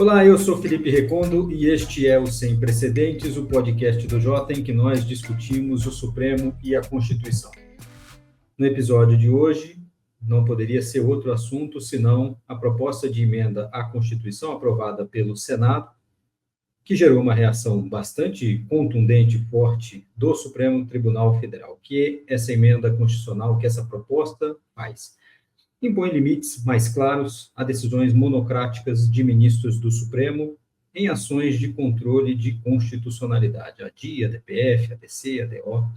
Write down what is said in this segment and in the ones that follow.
Olá, eu sou Felipe Recondo e este é o Sem Precedentes, o podcast do Jota em que nós discutimos o Supremo e a Constituição. No episódio de hoje, não poderia ser outro assunto senão a proposta de emenda à Constituição aprovada pelo Senado, que gerou uma reação bastante contundente e forte do Supremo Tribunal Federal, que essa emenda constitucional, que essa proposta faz. Impõe limites mais claros a decisões monocráticas de ministros do Supremo em ações de controle de constitucionalidade, a DI, a DPF, a DC, a DO.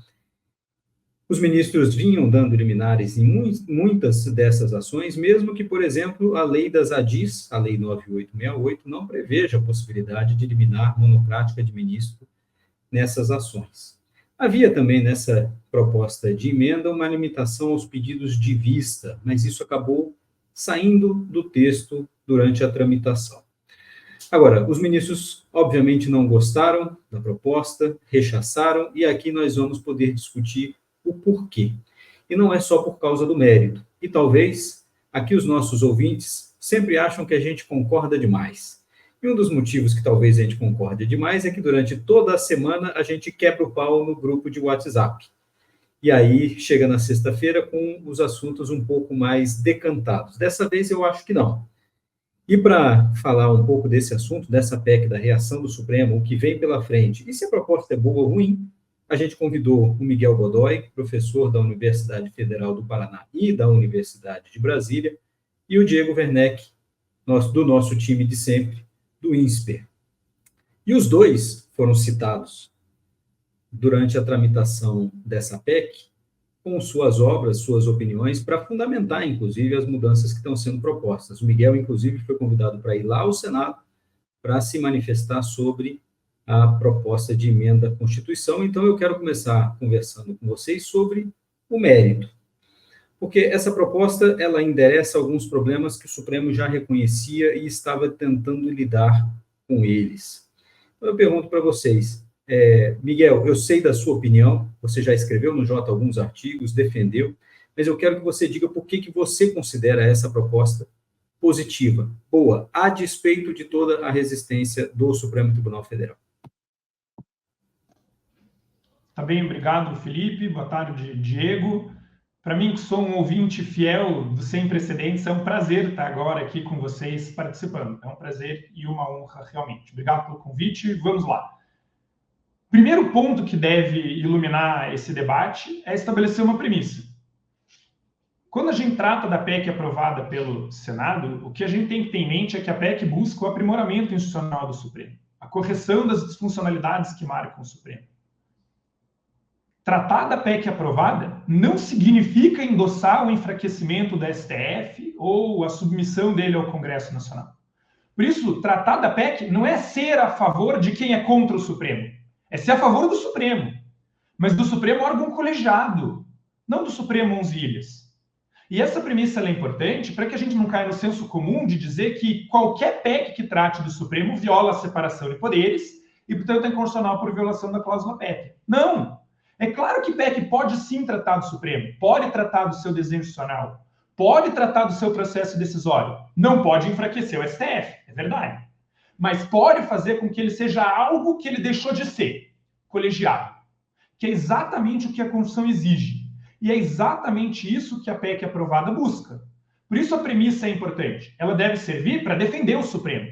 Os ministros vinham dando liminares em muitas dessas ações, mesmo que, por exemplo, a lei das ADIs, a Lei 9868, não preveja a possibilidade de liminar monocrática de ministro nessas ações. Havia também nessa proposta de emenda uma limitação aos pedidos de vista, mas isso acabou saindo do texto durante a tramitação. Agora, os ministros obviamente não gostaram da proposta, rechaçaram, e aqui nós vamos poder discutir o porquê. E não é só por causa do mérito. E talvez aqui os nossos ouvintes sempre acham que a gente concorda demais. E um dos motivos que talvez a gente concorde demais é que durante toda a semana a gente quebra o pau no grupo de WhatsApp. E aí chega na sexta-feira com os assuntos um pouco mais decantados. Dessa vez eu acho que não. E para falar um pouco desse assunto, dessa PEC, da reação do Supremo, o que vem pela frente, e se a proposta é boa ou ruim, a gente convidou o Miguel Godoy, professor da Universidade Federal do Paraná e da Universidade de Brasília, e o Diego Werneck, do nosso time de sempre, do INSPER. E os dois foram citados durante a tramitação dessa PEC, com suas obras, suas opiniões, para fundamentar, inclusive, as mudanças que estão sendo propostas. O Miguel, inclusive, foi convidado para ir lá ao Senado para se manifestar sobre a proposta de emenda à Constituição. Então, eu quero começar conversando com vocês sobre o mérito, porque essa proposta, ela endereça alguns problemas que o Supremo já reconhecia e estava tentando lidar com eles. Então, eu pergunto para vocês, Miguel, eu sei da sua opinião, você já escreveu no Jota alguns artigos, defendeu, mas eu quero que você diga por que você considera essa proposta positiva, boa, a despeito de toda a resistência do Supremo Tribunal Federal. Tá bem, obrigado, Felipe. Boa tarde, Diego. Para mim, que sou um ouvinte fiel do Sem Precedentes, é um prazer estar agora aqui com vocês participando. É um prazer e uma honra, realmente. Obrigado pelo convite. Vamos lá. Primeiro ponto que deve iluminar esse debate é estabelecer uma premissa. Quando a gente trata da PEC aprovada pelo Senado, o que a gente tem que ter em mente é que a PEC busca o aprimoramento institucional do Supremo, a correção das disfuncionalidades que marcam o Supremo. Tratar da PEC aprovada não significa endossar o enfraquecimento da STF ou a submissão dele ao Congresso Nacional. Por isso, tratar da PEC não é ser a favor de quem é contra o Supremo, é ser a favor do Supremo, mas do Supremo órgão colegiado, não do Supremo 11 ilhas. E essa premissa é importante para que a gente não caia no senso comum de dizer que qualquer PEC que trate do Supremo viola a separação de poderes e, portanto, é inconstitucional por violação da cláusula PEC. Não! É claro que PEC pode sim tratar do Supremo, pode tratar do seu desenho institucional, pode tratar do seu processo decisório, não pode enfraquecer o STF, é verdade. Mas pode fazer com que ele seja algo que ele deixou de ser, colegiado, que é exatamente o que a Constituição exige. E é exatamente isso que a PEC aprovada busca. Por isso a premissa é importante. Ela deve servir para defender o Supremo.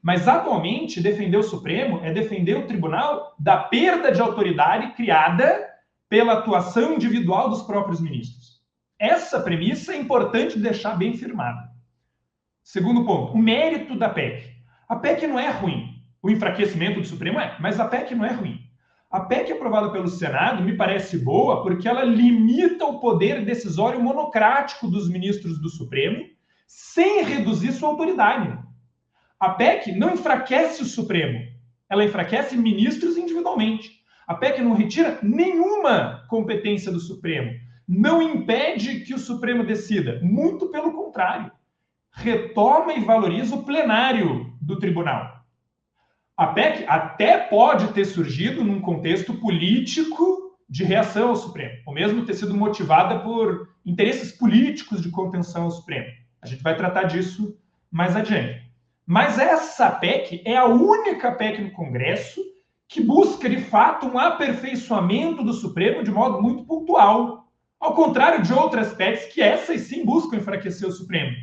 Mas, atualmente, defender o Supremo é defender o tribunal da perda de autoridade criada pela atuação individual dos próprios ministros. Essa premissa é importante deixar bem firmada. Segundo ponto, o mérito da PEC. A PEC não é ruim. O enfraquecimento do Supremo é, mas a PEC não é ruim. A PEC aprovada pelo Senado me parece boa porque ela limita o poder decisório monocrático dos ministros do Supremo sem reduzir sua autoridade. A PEC não enfraquece o Supremo, ela enfraquece ministros individualmente. A PEC não retira nenhuma competência do Supremo, não impede que o Supremo decida, muito pelo contrário. Retoma e valoriza o plenário do tribunal. A PEC até pode ter surgido num contexto político de reação ao Supremo, ou mesmo ter sido motivada por interesses políticos de contenção ao Supremo. A gente vai tratar disso mais adiante. Mas essa PEC é a única PEC no Congresso que busca, de fato, um aperfeiçoamento do Supremo de modo muito pontual. Ao contrário de outras PECs, que essas sim buscam enfraquecer o Supremo.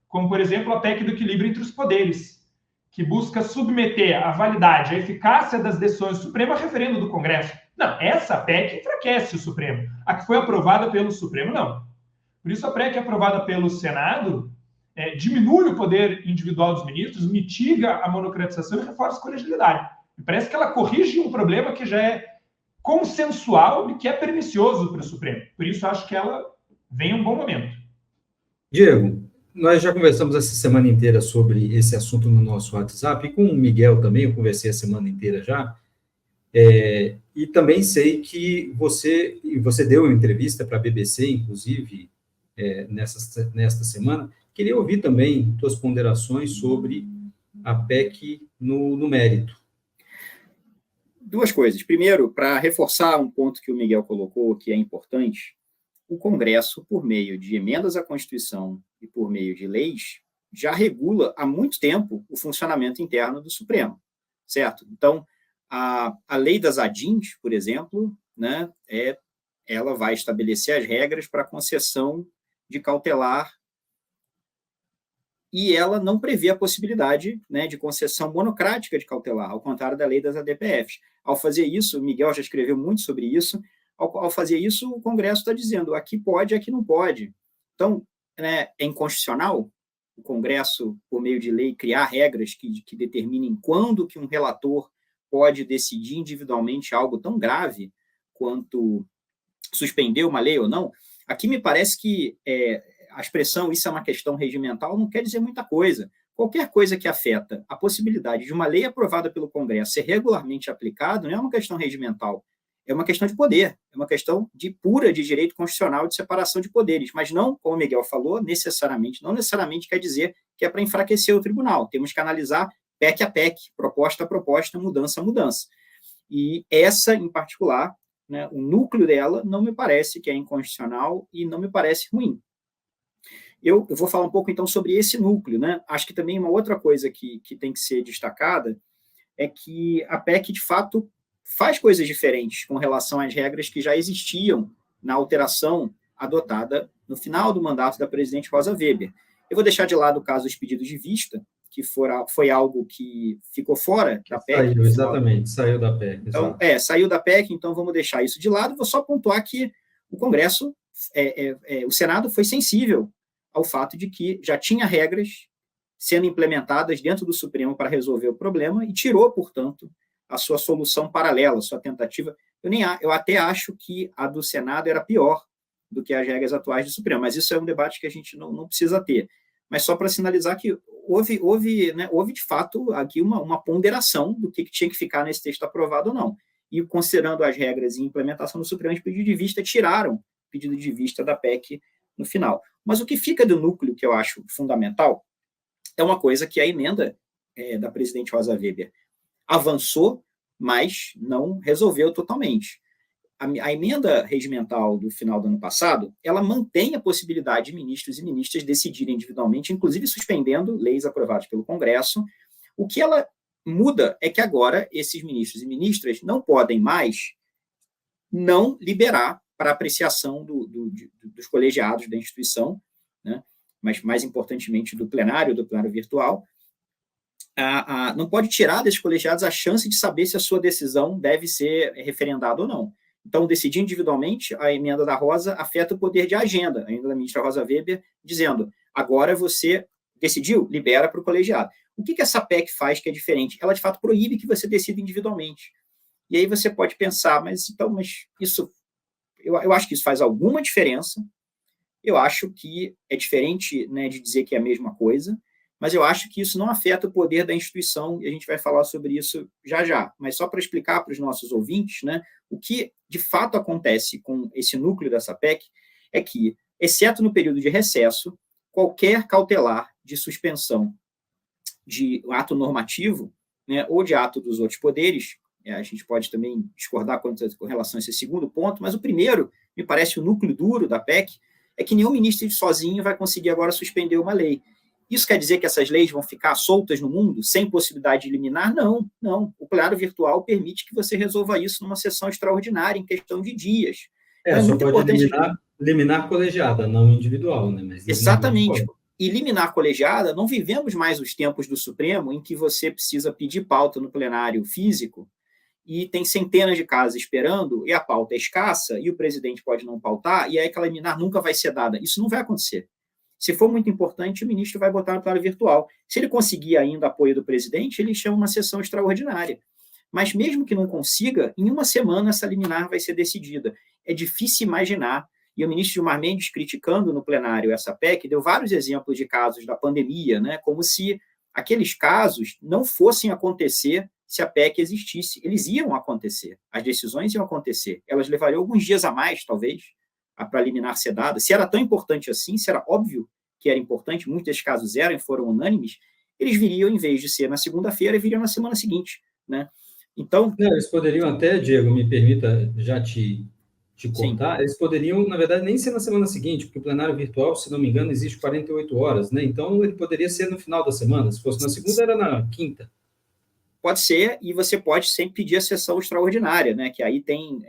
Como, por exemplo, a PEC do equilíbrio entre os poderes, que busca submeter a validade, a eficácia das decisões do Supremo a referendo do Congresso. Não, essa PEC enfraquece o Supremo. A que foi aprovada pelo Supremo, não. Por isso, a PEC aprovada pelo Senado diminui o poder individual dos ministros, mitiga a monocratização e reforça a colegialidade. Me parece que ela corrige um problema que já é consensual e que é pernicioso para o Supremo. Por isso, acho que ela vem em um bom momento. Diego, nós já conversamos essa semana inteira sobre esse assunto no nosso WhatsApp, e com o Miguel também, eu conversei a semana inteira já, e também sei que você deu uma entrevista para a BBC, inclusive, nesta semana. Queria ouvir também tuas ponderações sobre a PEC no mérito. Duas coisas. Primeiro, para reforçar um ponto que o Miguel colocou, que é importante, o Congresso, por meio de emendas à Constituição e por meio de leis, já regula há muito tempo o funcionamento interno do Supremo, certo? Então, a lei das ADINs, por exemplo, né, ela vai estabelecer as regras para a concessão de cautelar e ela não prevê a possibilidade, né, de concessão monocrática de cautelar, ao contrário da lei das ADPFs. Ao fazer isso, o Miguel já escreveu muito sobre isso, ao fazer isso, o Congresso está dizendo aqui pode, aqui não pode. Então, né, é inconstitucional o Congresso, por meio de lei, criar regras que determinem quando que um relator pode decidir individualmente algo tão grave quanto suspender uma lei ou não. Aqui me parece que a expressão isso é uma questão regimental não quer dizer muita coisa. Qualquer coisa que afeta a possibilidade de uma lei aprovada pelo Congresso ser regularmente aplicada não é uma questão regimental, é uma questão de poder, é uma questão pura de direito constitucional de separação de poderes, mas não, como o Miguel falou, não necessariamente quer dizer que é para enfraquecer o tribunal. Temos que analisar PEC a PEC, proposta a proposta, mudança a mudança. E essa, em particular, né, o núcleo dela não me parece que é inconstitucional e não me parece ruim. Eu vou falar um pouco, então, sobre esse núcleo, né? Acho que também uma outra coisa que tem que ser destacada é que a PEC, de fato, faz coisas diferentes com relação às regras que já existiam na alteração adotada no final do mandato da presidente Rosa Weber. Eu vou deixar de lado o caso dos pedidos de vista, que foi algo que ficou fora da PEC. Saiu da PEC. Então, saiu da PEC, então vamos deixar isso de lado. Vou só pontuar que o Congresso, o Senado foi sensível ao fato de que já tinha regras sendo implementadas dentro do Supremo para resolver o problema e tirou, portanto, a sua solução paralela, a sua tentativa. Eu até acho que a do Senado era pior do que as regras atuais do Supremo, mas isso é um debate que a gente não precisa ter. Mas só para sinalizar que houve de fato, aqui uma ponderação do que tinha que ficar nesse texto aprovado ou não. E, considerando as regras e implementação do Supremo de pedido de vista, tiraram o pedido de vista da PEC no final. Mas o que fica do núcleo, que eu acho fundamental, é uma coisa que a emenda da presidente Rosa Weber avançou, mas não resolveu totalmente. A emenda regimental do final do ano passado, ela mantém a possibilidade de ministros e ministras decidirem individualmente, inclusive suspendendo leis aprovadas pelo Congresso. O que ela muda é que agora esses ministros e ministras não podem mais não liberar para apreciação dos colegiados da instituição, né? Mas mais importantemente do plenário virtual, não pode tirar desses colegiados a chance de saber se a sua decisão deve ser referendada ou não. Então, decidir individualmente, a emenda da Rosa afeta o poder de agenda, a emenda da ministra Rosa Weber, dizendo, agora você decidiu, libera para o colegiado. O que essa PEC faz que é diferente? Ela, de fato, proíbe que você decida individualmente. E aí você pode pensar, mas isso, eu acho que isso faz alguma diferença. Eu acho que é diferente, né, de dizer que é a mesma coisa, mas eu acho que isso não afeta o poder da instituição, e a gente vai falar sobre isso já. Mas só para explicar para os nossos ouvintes, né, o que de fato acontece com esse núcleo dessa PEC é que, exceto no período de recesso, qualquer cautelar de suspensão de ato normativo, né, ou de ato dos outros poderes, a gente pode também discordar com relação a esse segundo ponto, mas o primeiro, me parece o núcleo duro da PEC, é que nenhum ministro sozinho vai conseguir agora suspender uma lei. Isso quer dizer que essas leis vão ficar soltas no mundo, sem possibilidade de liminar? Não, não. O plenário virtual permite que você resolva isso numa sessão extraordinária, em questão de dias. Então, é muito importante liminar colegiada, não individual, né? Mas exatamente. E liminar colegiada, não vivemos mais os tempos do Supremo em que você precisa pedir pauta no plenário físico e tem centenas de casos esperando, e a pauta é escassa, e o presidente pode não pautar, e aí aquela liminar nunca vai ser dada. Isso não vai acontecer. Se for muito importante, o ministro vai botar no plenário virtual. Se ele conseguir ainda apoio do presidente, ele chama uma sessão extraordinária. Mas mesmo que não consiga, em uma semana essa liminar vai ser decidida. É difícil imaginar, e o ministro Gilmar Mendes, criticando no plenário essa PEC, deu vários exemplos de casos da pandemia, né, como se aqueles casos não fossem acontecer se a PEC existisse. Eles iam acontecer, as decisões iam acontecer. Elas levariam alguns dias a mais, talvez, para a liminar ser dada. Se era tão importante assim, se era óbvio que era importante, muitos desses casos eram e foram unânimes, eles viriam, em vez de ser na segunda-feira, viriam na semana seguinte, né? Então... eles poderiam até, Diego, me permita já te cortar, sim, eles poderiam, na verdade, nem ser na semana seguinte, porque o plenário virtual, se não me engano, existe 48 horas, né? Então, ele poderia ser no final da semana. Se fosse na segunda, era na quinta. Pode ser, e você pode sempre pedir a sessão extraordinária, né? Que aí tem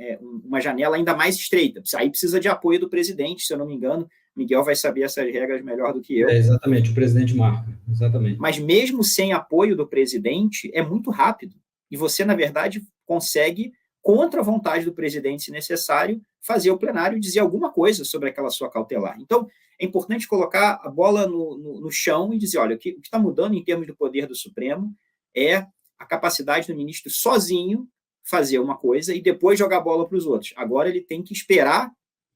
uma janela ainda mais estreita. Aí precisa de apoio do presidente, se eu não me engano. Miguel vai saber essas regras melhor do que eu. Exatamente, o presidente marca, exatamente. Mas mesmo sem apoio do presidente, é muito rápido. E você, na verdade, consegue, contra a vontade do presidente, se necessário, fazer o plenário dizer alguma coisa sobre aquela sua cautelar. Então, é importante colocar a bola no chão e dizer, olha, o que está mudando em termos do poder do Supremo é a capacidade do ministro sozinho fazer uma coisa e depois jogar a bola para os outros. Agora ele tem que esperar,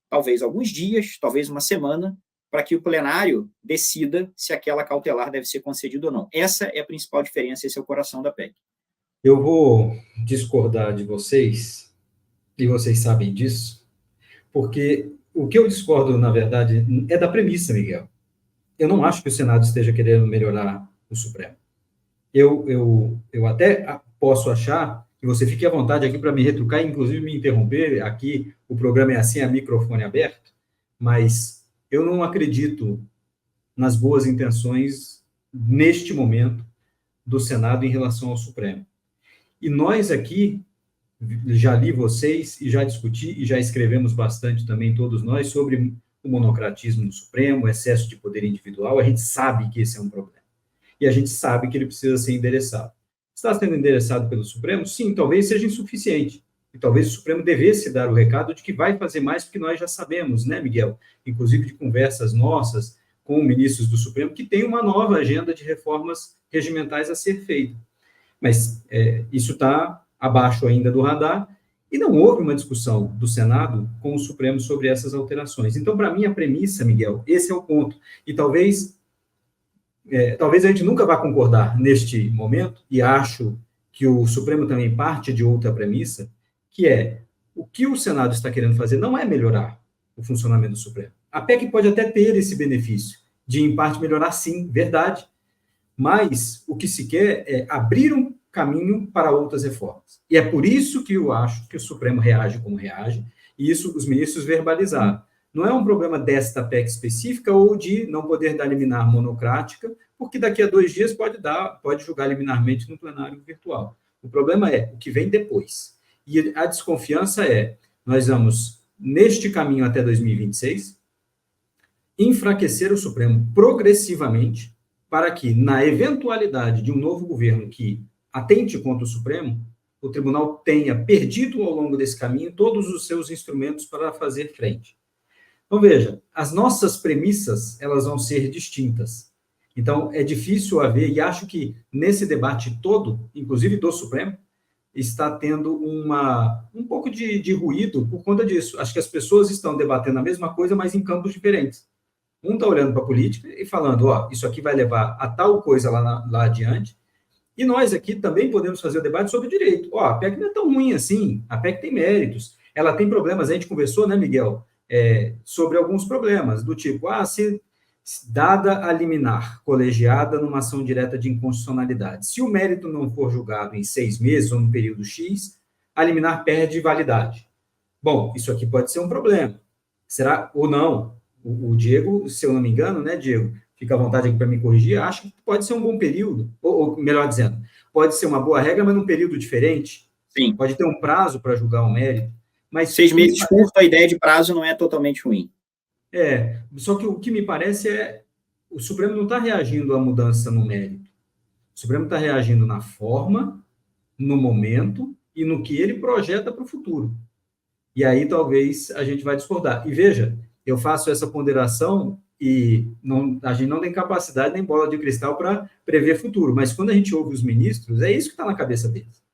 talvez alguns dias, talvez uma semana, para que o plenário decida se aquela cautelar deve ser concedida ou não. Essa é a principal diferença, esse é o coração da PEC. Eu vou discordar de vocês, e vocês sabem disso, porque o que eu discordo, na verdade, é da premissa, Miguel. Eu não acho que o Senado esteja querendo melhorar o Supremo. Eu até posso achar que você fique à vontade aqui para me retrucar, inclusive me interromper. Aqui o programa é assim, a microfone aberto, mas eu não acredito nas boas intenções, neste momento, do Senado em relação ao Supremo. E nós aqui, já li vocês, e já discuti, e já escrevemos bastante também, todos nós, sobre o monocratismo no Supremo, o excesso de poder individual. A gente sabe que esse é um problema. E a gente sabe que ele precisa ser endereçado. Está sendo endereçado pelo Supremo? Sim, talvez seja insuficiente. E talvez o Supremo devesse dar o recado de que vai fazer mais, porque nós já sabemos, né, Miguel? Inclusive de conversas nossas com ministros do Supremo, que tem uma nova agenda de reformas regimentais a ser feita. Mas isso está abaixo ainda do radar, e não houve uma discussão do Senado com o Supremo sobre essas alterações. Então, para mim, a premissa, Miguel, esse é o ponto. E talvez a gente nunca vá concordar neste momento, e acho que o Supremo também parte de outra premissa, que é, o que o Senado está querendo fazer não é melhorar o funcionamento do Supremo. A PEC pode até ter esse benefício de, em parte, melhorar, sim, verdade, mas o que se quer é abrir um caminho para outras reformas. E é por isso que eu acho que o Supremo reage como reage, e isso os ministros verbalizaram. Não é um problema desta PEC específica ou de não poder dar liminar monocrática, porque daqui a 2 dias pode julgar liminarmente no plenário virtual. O problema é o que vem depois. E a desconfiança é, nós vamos, neste caminho até 2026, enfraquecer o Supremo progressivamente, para que, na eventualidade de um novo governo que atente contra o Supremo, o tribunal tenha perdido ao longo desse caminho todos os seus instrumentos para fazer frente. Então, veja, as nossas premissas, elas vão ser distintas. Então, é difícil haver, e acho que nesse debate todo, inclusive do Supremo, está tendo um pouco de ruído por conta disso. Acho que as pessoas estão debatendo a mesma coisa, mas em campos diferentes. Um está olhando para a política e falando, isso aqui vai levar a tal coisa lá adiante, e nós aqui também podemos fazer o debate sobre direito. A PEC não é tão ruim assim, a PEC tem méritos, ela tem problemas, a gente conversou, né, Miguel, sobre alguns problemas, do tipo, se dada a liminar colegiada numa ação direta de inconstitucionalidade, se o mérito não for julgado em 6 meses ou no período X, a liminar perde validade. Bom, isso aqui pode ser um problema. Será ou não? O Diego, se eu não me engano, né, Diego, fica à vontade aqui para me corrigir, acho que pode ser um bom período, ou melhor dizendo, pode ser uma boa regra, mas num período diferente. Sim. Pode ter um prazo para julgar o mérito. Mas 6 meses curto, a ideia de prazo não é totalmente ruim. Só que o que me parece é o Supremo não está reagindo à mudança no mérito. O Supremo está reagindo na forma, no momento e no que ele projeta para o futuro. E aí talvez a gente vai discordar. E veja, eu faço essa ponderação e a gente não tem capacidade nem bola de cristal para prever futuro, mas quando a gente ouve os ministros, é isso que está na cabeça deles.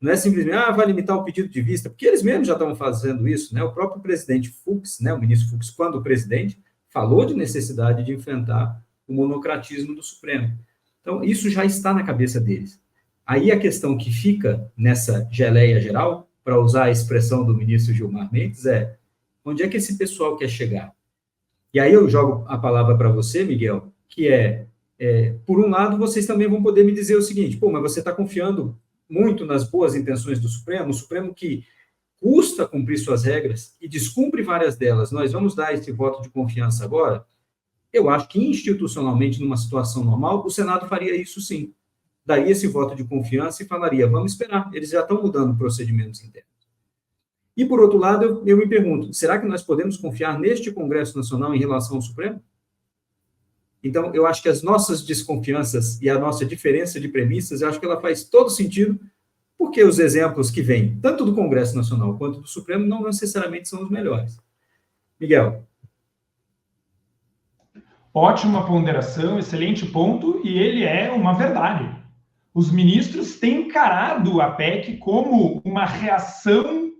Não é simplesmente, vai limitar o pedido de vista, porque eles mesmos já estavam fazendo isso, né? O próprio presidente Fux, né, o ministro Fux, quando presidente, falou de necessidade de enfrentar o monocratismo do Supremo. Então, isso já está na cabeça deles. Aí a questão que fica nessa geleia geral, para usar a expressão do ministro Gilmar Mendes, é onde é que esse pessoal quer chegar? E aí eu jogo a palavra para você, Miguel, que por um lado, vocês também vão poder me dizer o seguinte, mas você está confiando muito nas boas intenções do Supremo, o Supremo que custa cumprir suas regras e descumpre várias delas, nós vamos dar esse voto de confiança agora? Eu acho que institucionalmente, numa situação normal, o Senado faria isso sim. Daria esse voto de confiança e falaria, vamos esperar, eles já estão mudando procedimentos internos. E, por outro lado, eu me pergunto, será que nós podemos confiar neste Congresso Nacional em relação ao Supremo? Então, eu acho que as nossas desconfianças e a nossa diferença de premissas, eu acho que ela faz todo sentido, porque os exemplos que vêm, tanto do Congresso Nacional quanto do Supremo, não necessariamente são os melhores. Miguel. Ótima ponderação, excelente ponto, e ele é uma verdade. Os ministros têm encarado a PEC como uma reação,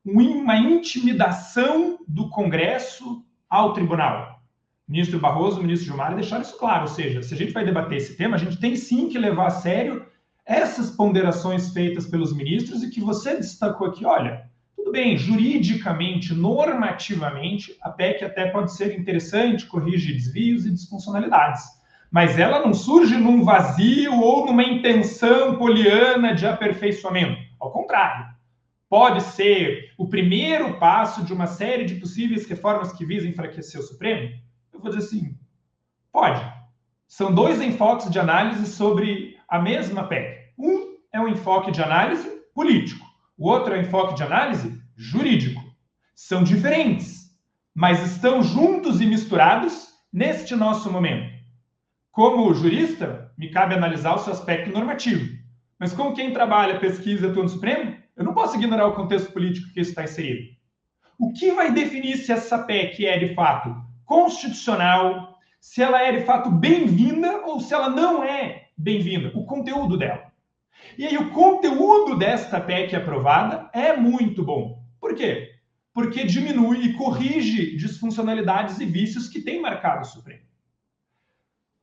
uma intimidação do Congresso ao tribunal. O ministro Barroso, o ministro Gilmar deixaram isso claro, ou seja, se a gente vai debater esse tema, a gente tem sim que levar a sério essas ponderações feitas pelos ministros e que você destacou aqui, olha, tudo bem, juridicamente, normativamente, a PEC até pode ser interessante, corrige desvios e disfuncionalidades, mas ela não surge num vazio ou numa intenção poliana de aperfeiçoamento. Ao contrário, pode ser o primeiro passo de uma série de possíveis reformas que visam enfraquecer o Supremo? Eu vou dizer assim, pode. São dois enfoques de análise sobre a mesma PEC. Um é um enfoque de análise político, o outro é um enfoque de análise jurídico. São diferentes, mas estão juntos e misturados neste nosso momento. Como jurista, me cabe analisar o seu aspecto normativo. Mas como quem trabalha, pesquisa, atua no Supremo, eu não posso ignorar o contexto político que isso está inserido. O que vai definir se essa PEC é, de fato, constitucional, se ela é, de fato, bem-vinda ou se ela não é bem-vinda? O conteúdo dela. E aí, o conteúdo desta PEC aprovada é muito bom. Por quê? Porque diminui e corrige disfuncionalidades e vícios que têm marcado o Supremo.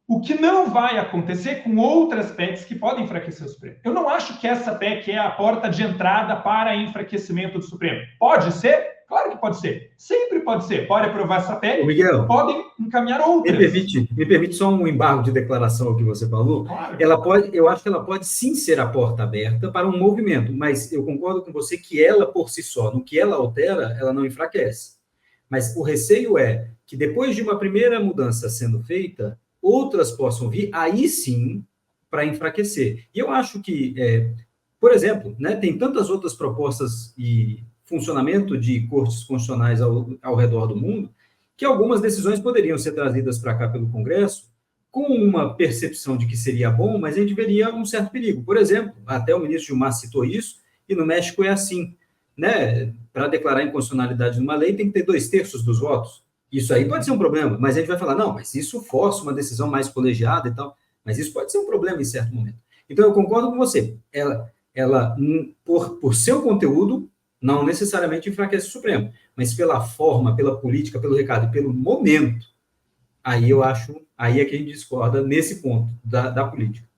O que não vai acontecer com outras PECs que podem enfraquecer o Supremo. Eu não acho que essa PEC é a porta de entrada para enfraquecimento do Supremo. Pode ser? Claro que pode ser. Sempre pode ser. Pode aprovar essa PEC, Miguel, podem encaminhar outras. Me permite só um embargo de declaração ao que você falou? Claro. Eu acho que ela pode sim ser a porta aberta para um movimento, mas eu concordo com você que ela, por si só, no que ela altera, ela não enfraquece. Mas o receio é que depois de uma primeira mudança sendo feita, outras possam vir, aí sim, para enfraquecer. E eu acho que, por exemplo, né, tem tantas outras propostas e funcionamento de cortes constitucionais ao redor do mundo, que algumas decisões poderiam ser trazidas para cá pelo Congresso com uma percepção de que seria bom, mas a gente veria um certo perigo. Por exemplo, até o ministro Gilmar citou isso, e no México é assim, né? Para declarar inconstitucionalidade de uma lei, tem que ter 2/3 dos votos. Isso aí pode ser um problema, mas a gente vai falar, não, mas isso força uma decisão mais colegiada e tal, mas isso pode ser um problema em certo momento. Então, eu concordo com você. Ela por seu conteúdo, não necessariamente enfraquece o Supremo, mas pela forma, pela política, pelo recado e pelo momento, aí é que a gente discorda nesse ponto da política.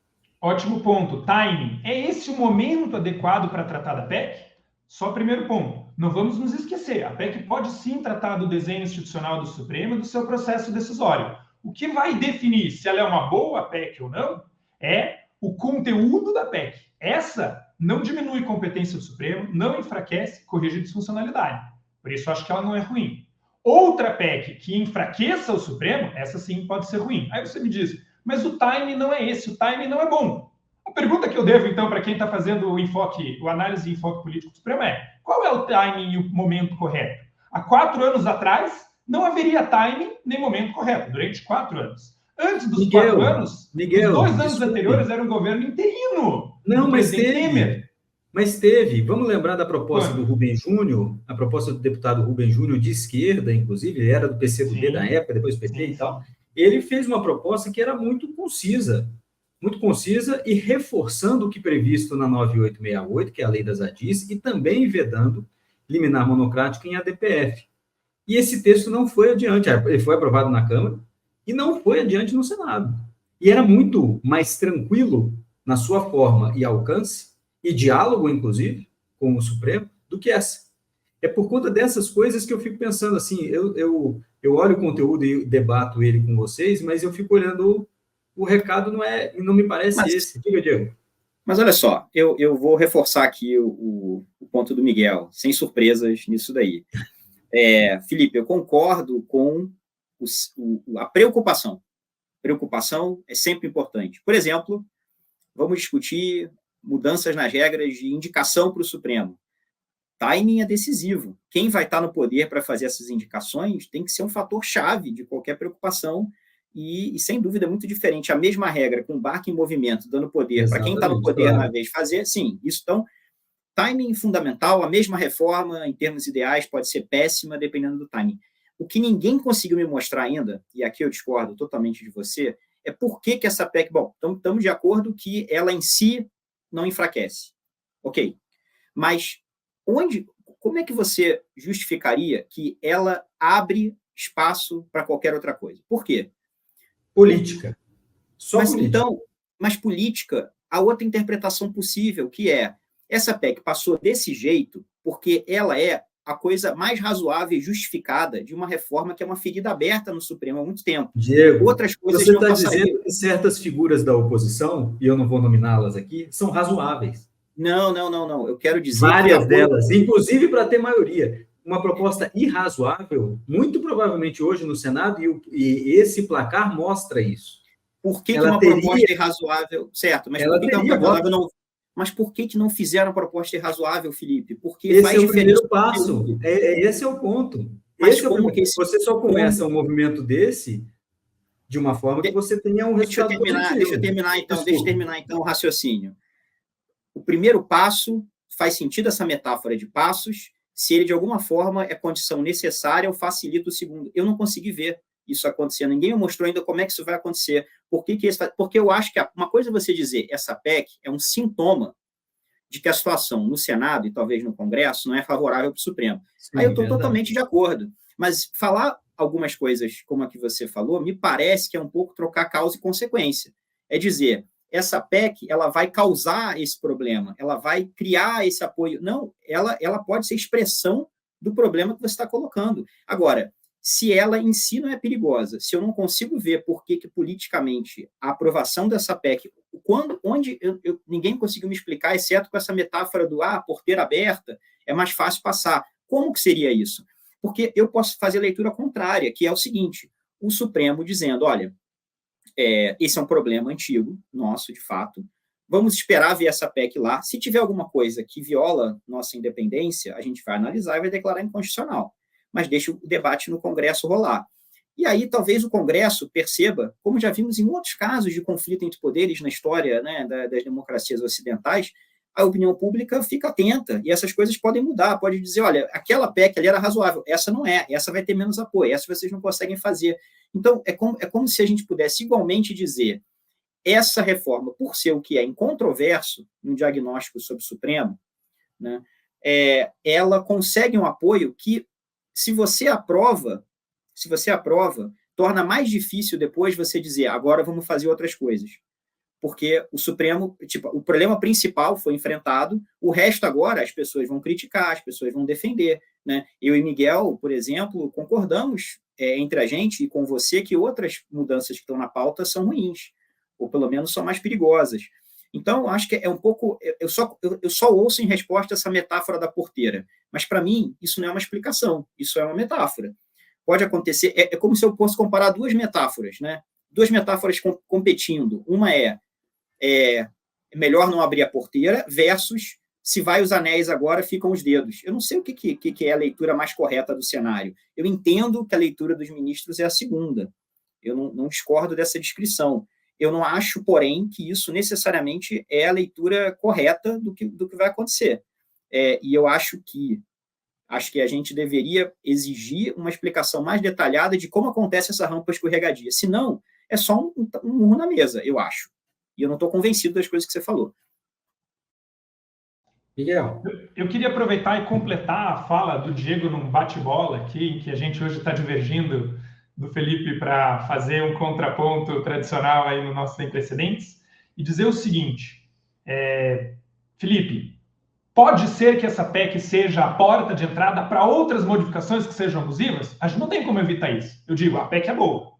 Ótimo ponto. Timing. É esse o momento adequado para tratar da PEC? Só primeiro ponto. Não vamos nos esquecer. A PEC pode sim tratar do desenho institucional do Supremo e do seu processo decisório. O que vai definir se ela é uma boa PEC ou não é o conteúdo da PEC. Essa não diminui competência do Supremo, não enfraquece, corrige disfuncionalidade. Por isso, acho que ela não é ruim. Outra PEC que enfraqueça o Supremo, essa sim pode ser ruim. Aí você me diz, mas o time não é esse, o time não é bom. A pergunta que eu devo, então, para quem está fazendo o análise e enfoque político do Supremo é: qual é o timing e o momento correto? Há 4 anos atrás, não haveria timing nem momento correto, durante 4 anos. Antes dos 4 anos, os 2 anos anteriores era um governo interino. Não, mas teve. Mas teve. Vamos lembrar da proposta do Rubem Júnior, a proposta do deputado Rubem Júnior, de esquerda, inclusive, ele era do PCdoB da época, depois PT e tal. Ele fez uma proposta que era muito concisa e reforçando o que previsto na 9868, que é a lei das ADIs, e também vedando liminar monocrático em ADPF. E esse texto não foi adiante, ele foi aprovado na Câmara e não foi adiante no Senado. E era muito mais tranquilo na sua forma e alcance, e diálogo, inclusive, com o Supremo, do que essa. É por conta dessas coisas que eu fico pensando assim, eu olho o conteúdo e debato ele com vocês, mas eu fico olhando, o recado não me parece esse. Diga, Diego. Mas olha só, eu vou reforçar aqui o ponto do Miguel, sem surpresas nisso daí. Felipe, eu concordo com a preocupação. Preocupação é sempre importante. Por exemplo, vamos discutir mudanças nas regras de indicação para o Supremo. Timing é decisivo. Quem vai estar no poder para fazer essas indicações tem que ser um fator-chave de qualquer preocupação e, sem dúvida, é muito diferente. A mesma regra, com o barco em movimento, dando poder para quem está no poder na vez fazer, sim, isso então, timing fundamental, a mesma reforma, em termos ideais, pode ser péssima, dependendo do timing. O que ninguém conseguiu me mostrar ainda, e aqui eu discordo totalmente de você, é por que essa PEC... Bom, estamos de acordo que ela em si não enfraquece. Ok. Mas como é que você justificaria que ela abre espaço para qualquer outra coisa? Por quê? Política. Só mas, política. Então, mas política, a outra interpretação possível, que é essa PEC passou desse jeito porque ela é a coisa mais razoável e justificada de uma reforma que é uma ferida aberta no Supremo há muito tempo. Diego, outras coisas você está dizendo que certas figuras da oposição, e eu não vou nominá-las aqui, são razoáveis. Não. Eu quero dizer várias delas, inclusive para ter maioria. Uma proposta irrazoável, muito provavelmente hoje no Senado, e esse placar mostra isso. Por que uma proposta irrazoável... Certo, mas por que uma proposta não... Mas por que não fizeram a proposta irrazoável, Felipe? Porque esse é o primeiro passo. Esse é o ponto. Mas você só começa um movimento desse de uma forma que você tenha um resultado positivo. Deixa eu terminar, então, o raciocínio. O primeiro passo, faz sentido essa metáfora de passos, se ele, de alguma forma, é condição necessária ou facilita o segundo. Eu não consegui ver isso acontecer. Ninguém me mostrou ainda como é que isso vai acontecer. Porque eu acho que uma coisa é você dizer essa PEC é um sintoma de que a situação no Senado e talvez no Congresso não é favorável para o Supremo. Sim, aí eu estou totalmente de acordo. Mas falar algumas coisas como a que você falou, me parece que é um pouco trocar causa e consequência. É dizer, essa PEC ela vai causar esse problema, ela vai criar esse apoio. Não, ela pode ser expressão do problema que você está colocando. Agora, se ela em si não é perigosa, se eu não consigo ver por que politicamente a aprovação dessa PEC, onde ninguém conseguiu me explicar, exceto com essa metáfora do porteira aberta, é mais fácil passar. Como que seria isso? Porque eu posso fazer a leitura contrária, que é o seguinte, o Supremo dizendo, olha, esse é um problema antigo, nosso, de fato, vamos esperar ver essa PEC lá, se tiver alguma coisa que viola nossa independência, a gente vai analisar e vai declarar inconstitucional. Mas deixa o debate no Congresso rolar. E aí, talvez o Congresso perceba, como já vimos em outros casos de conflito entre poderes na história, né, das democracias ocidentais, a opinião pública fica atenta, e essas coisas podem mudar, pode dizer, olha, aquela PEC ali era razoável, essa não é, essa vai ter menos apoio, essa vocês não conseguem fazer. Então, é como se a gente pudesse igualmente dizer, essa reforma, por ser o que é incontroverso no diagnóstico sobre o Supremo, né, ela consegue um apoio que, se você aprova, torna mais difícil depois você dizer, agora vamos fazer outras coisas. Porque o Supremo, o problema principal foi enfrentado, o resto agora as pessoas vão criticar, as pessoas vão defender. Né? Eu e Miguel, por exemplo, concordamos entre a gente e com você que outras mudanças que estão na pauta são ruins, ou pelo menos são mais perigosas. Então, acho que é um pouco... Eu só ouço em resposta essa metáfora da porteira. Mas, para mim, isso não é uma explicação. Isso é uma metáfora. pode acontecer, é como se eu fosse comparar duas metáforas, né? Duas metáforas competindo. Uma é melhor não abrir a porteira versus se vai os anéis agora, ficam os dedos. Eu não sei o que é a leitura mais correta do cenário. Eu entendo que a leitura dos ministros é a segunda. Eu não discordo dessa descrição. Eu não acho, porém, que isso necessariamente é a leitura correta do que vai acontecer. E eu acho que a gente deveria exigir uma explicação mais detalhada de como acontece essa rampa escorregadia. Senão, é só um murro na mesa, eu acho. E eu não estou convencido das coisas que você falou. Miguel. Eu queria aproveitar e completar a fala do Diego num bate-bola aqui, em que a gente hoje está divergindo do Felipe para fazer um contraponto tradicional aí no nosso Sem Precedentes, e dizer o seguinte, Felipe, pode ser que essa PEC seja a porta de entrada para outras modificações que sejam abusivas? A gente não tem como evitar isso. Eu digo, a PEC é boa,